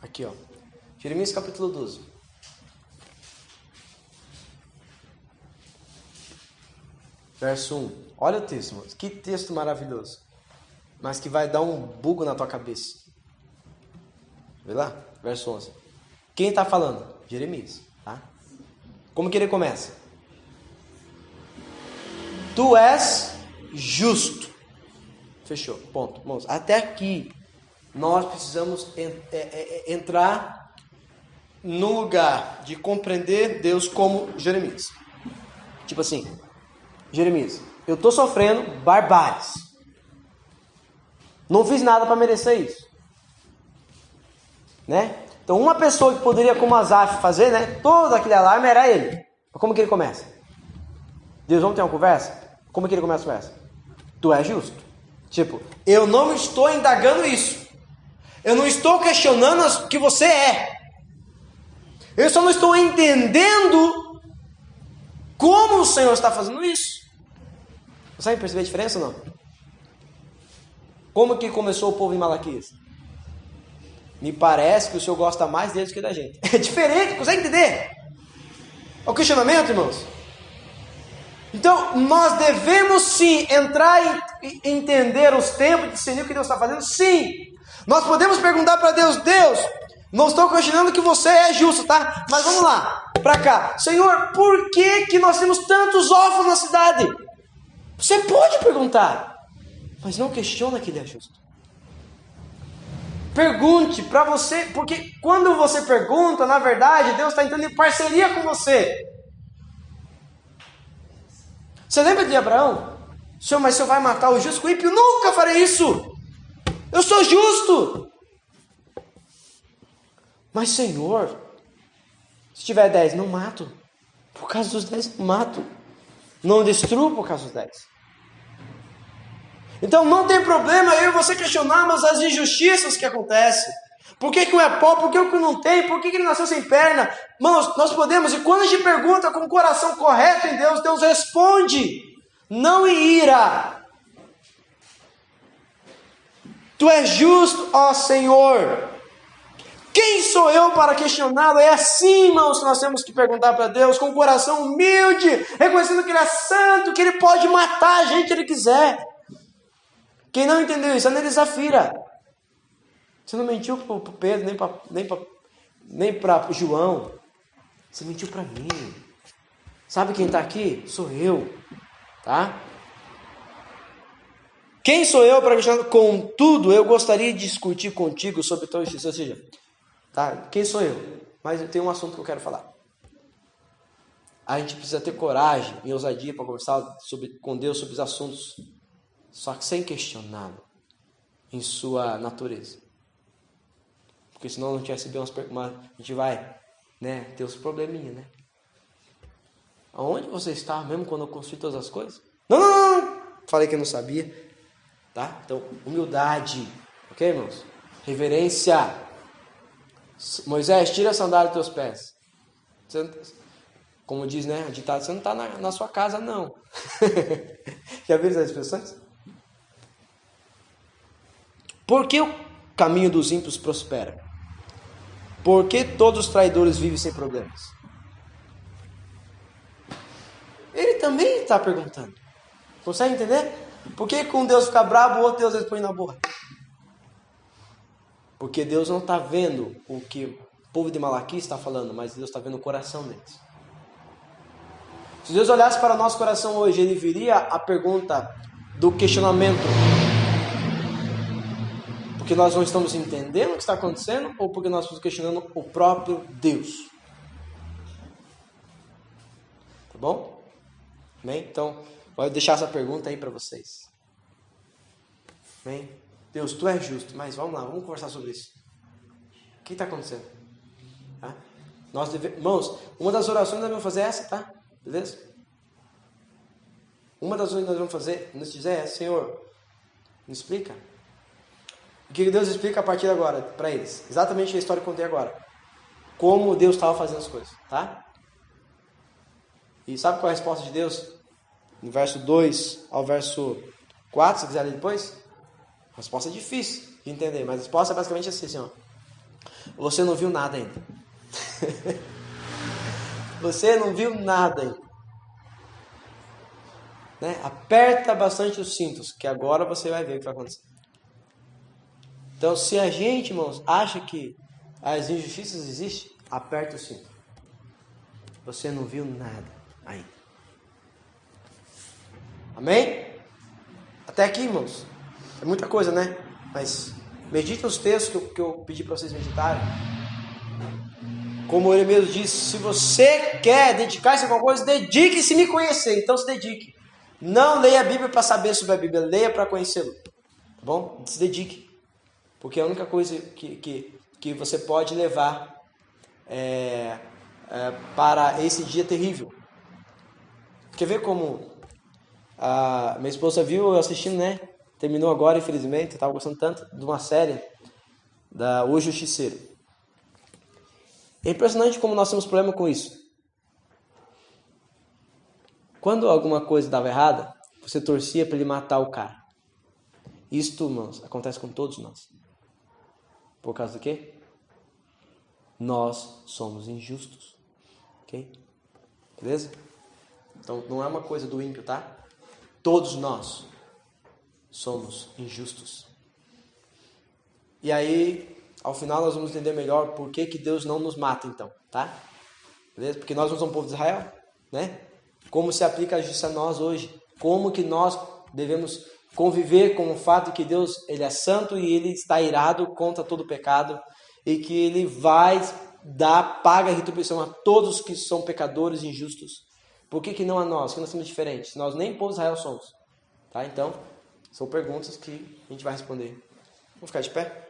Aqui, ó. Jeremias capítulo 12. Verso 1. Olha o texto, irmãos. Que texto maravilhoso. Mas que vai dar um bugo na tua cabeça. Vê lá? Verso 11. Quem está falando? Jeremias. Tá? Como que ele começa? Tu és justo. Fechou. Ponto. Irmãos, até aqui nós precisamos entrar no lugar de compreender Deus como Jeremias. Tipo assim, Jeremias, eu estou sofrendo barbáries. Não fiz nada para merecer isso. Né? Então uma pessoa que poderia, como Asaf, fazer, né, todo aquele alarme era ele. Mas como que ele começa? Deus, vamos ter uma conversa? Como que ele começa a conversa? Tu és justo. Tipo, eu não estou indagando isso. Eu não estou questionando o que você é. Eu só não estou entendendo como o Senhor está fazendo isso. Consegue perceber a diferença ou não? Como que começou o povo em Malaquias? Me parece que o Senhor gosta mais deles do que da gente. É diferente, consegue entender? É o questionamento, irmãos. Então, nós devemos sim entrar e entender os tempos, discernir o que Deus está fazendo, sim. Nós podemos perguntar para Deus, Deus, não estou questionando que você é justo, tá? Mas vamos lá, para cá. Senhor, por que nós temos tantos órfãos na cidade? Você pode perguntar, mas não questiona que ele é justo. Pergunte para você, porque quando você pergunta, na verdade, Deus está entrando em parceria com você. Você lembra de Abraão? Senhor, mas o Senhor vai matar o justo com o ímpio? Nunca farei isso. Eu sou justo. Mas, Senhor, se tiver 10, não mato. Por causa dos 10, não mato. Não destruo por causa dos 10. Então, não tem problema eu e você questionarmos as injustiças que acontecem. Por que um é pobre? Por que o não tem? Por que ele nasceu sem perna? Irmãos, nós podemos, e quando a gente pergunta com o coração correto em Deus, Deus responde. Não em ira. Tu és justo, ó Senhor. Quem sou eu para questioná-lo? É assim, irmãos, que nós temos que perguntar para Deus, com o coração humilde, reconhecendo que Ele é santo, que Ele pode matar a gente se Ele quiser. Quem não entendeu isso, analisa a Zafira. Você não mentiu para o Pedro, nem para João. Você mentiu para mim. Sabe quem está aqui? Sou eu. Tá? Quem sou eu para questionar? Contudo, eu gostaria de discutir contigo sobre tua justiça. Ou seja, tá? Quem sou eu? Mas eu tenho um assunto que eu quero falar. A gente precisa ter coragem e ousadia para conversar com Deus sobre os assuntos, só que sem questioná-lo em sua natureza. Porque senão a gente vai receber a gente vai, ter uns probleminhas, né? Aonde você está mesmo quando eu construí todas as coisas? Não. Falei que eu não sabia. Tá? Então, humildade. Ok, irmãos? Reverência. Moisés, tira a sandália dos teus pés. Como diz, a ditado, você não está na sua casa, não. Já viram essas expressões? Por que o caminho dos ímpios prospera? Por que todos os traidores vivem sem problemas? Ele também está perguntando. Consegue entender? Por que com Deus fica bravo, o outro Deus ele põe na boca? Porque Deus não está vendo o que o povo de Malaquia está falando, mas Deus está vendo o coração deles. Se Deus olhasse para o nosso coração hoje, Ele viria a pergunta do questionamento. Porque nós não estamos entendendo o que está acontecendo, ou porque nós estamos questionando o próprio Deus? Tá bom? Amém? Então, vou deixar essa pergunta aí para vocês. Amém? Deus, Tu és justo, mas vamos lá, vamos conversar sobre isso. O que está acontecendo? Tá? Irmãos, uma das orações nós vamos fazer é essa, tá? Beleza? Uma das orações que nós vamos fazer, nos dizer é, Senhor, me explica. O que Deus explica a partir de agora para eles? Exatamente a história que eu contei agora. Como Deus estava fazendo as coisas, tá? E sabe qual é a resposta de Deus? No verso 2 ao verso 4, se quiser ler depois. A resposta é difícil de entender, mas a resposta é basicamente assim, ó. Você não viu nada ainda. Você não viu nada ainda. Aperta bastante os cintos, que agora você vai ver o que vai acontecer. Então, se a gente, irmãos, acha que as injustiças existem, aperta o cinto. Você não viu nada ainda. Amém? Até aqui, irmãos. É muita coisa, né? Mas medite nos textos que eu pedi para vocês meditarem. Como ele mesmo disse, se você quer dedicar-se a alguma coisa, dedique-se a me conhecer. Então se dedique. Não leia a Bíblia para saber sobre a Bíblia, leia para conhecê-lo. Tá bom? Se dedique. Porque a única coisa que você pode levar para esse dia terrível. Quer ver como a minha esposa viu eu assistindo, Terminou agora, infelizmente. Eu estava gostando tanto de uma série da O Justiceiro. É impressionante como nós temos problema com isso. Quando alguma coisa dava errada, você torcia para ele matar o cara. Isto, irmãos, acontece com todos nós. Por causa do quê? Nós somos injustos. Ok? Beleza? Então, não é uma coisa do ímpio, tá? Todos nós somos injustos. E aí, ao final, nós vamos entender melhor por que Deus não nos mata, então, tá? Beleza? Porque nós não somos povo de Israel, Como se aplica a justiça a nós hoje? Como que nós devemos conviver com o fato de que Deus, Ele é santo e Ele está irado contra todo pecado e que Ele vai paga a retribuição a todos que são pecadores e injustos. Por que não a nós? Que nós somos diferentes. Nós nem povo de Israel somos. Tá? Então, são perguntas que a gente vai responder. Vamos ficar de pé?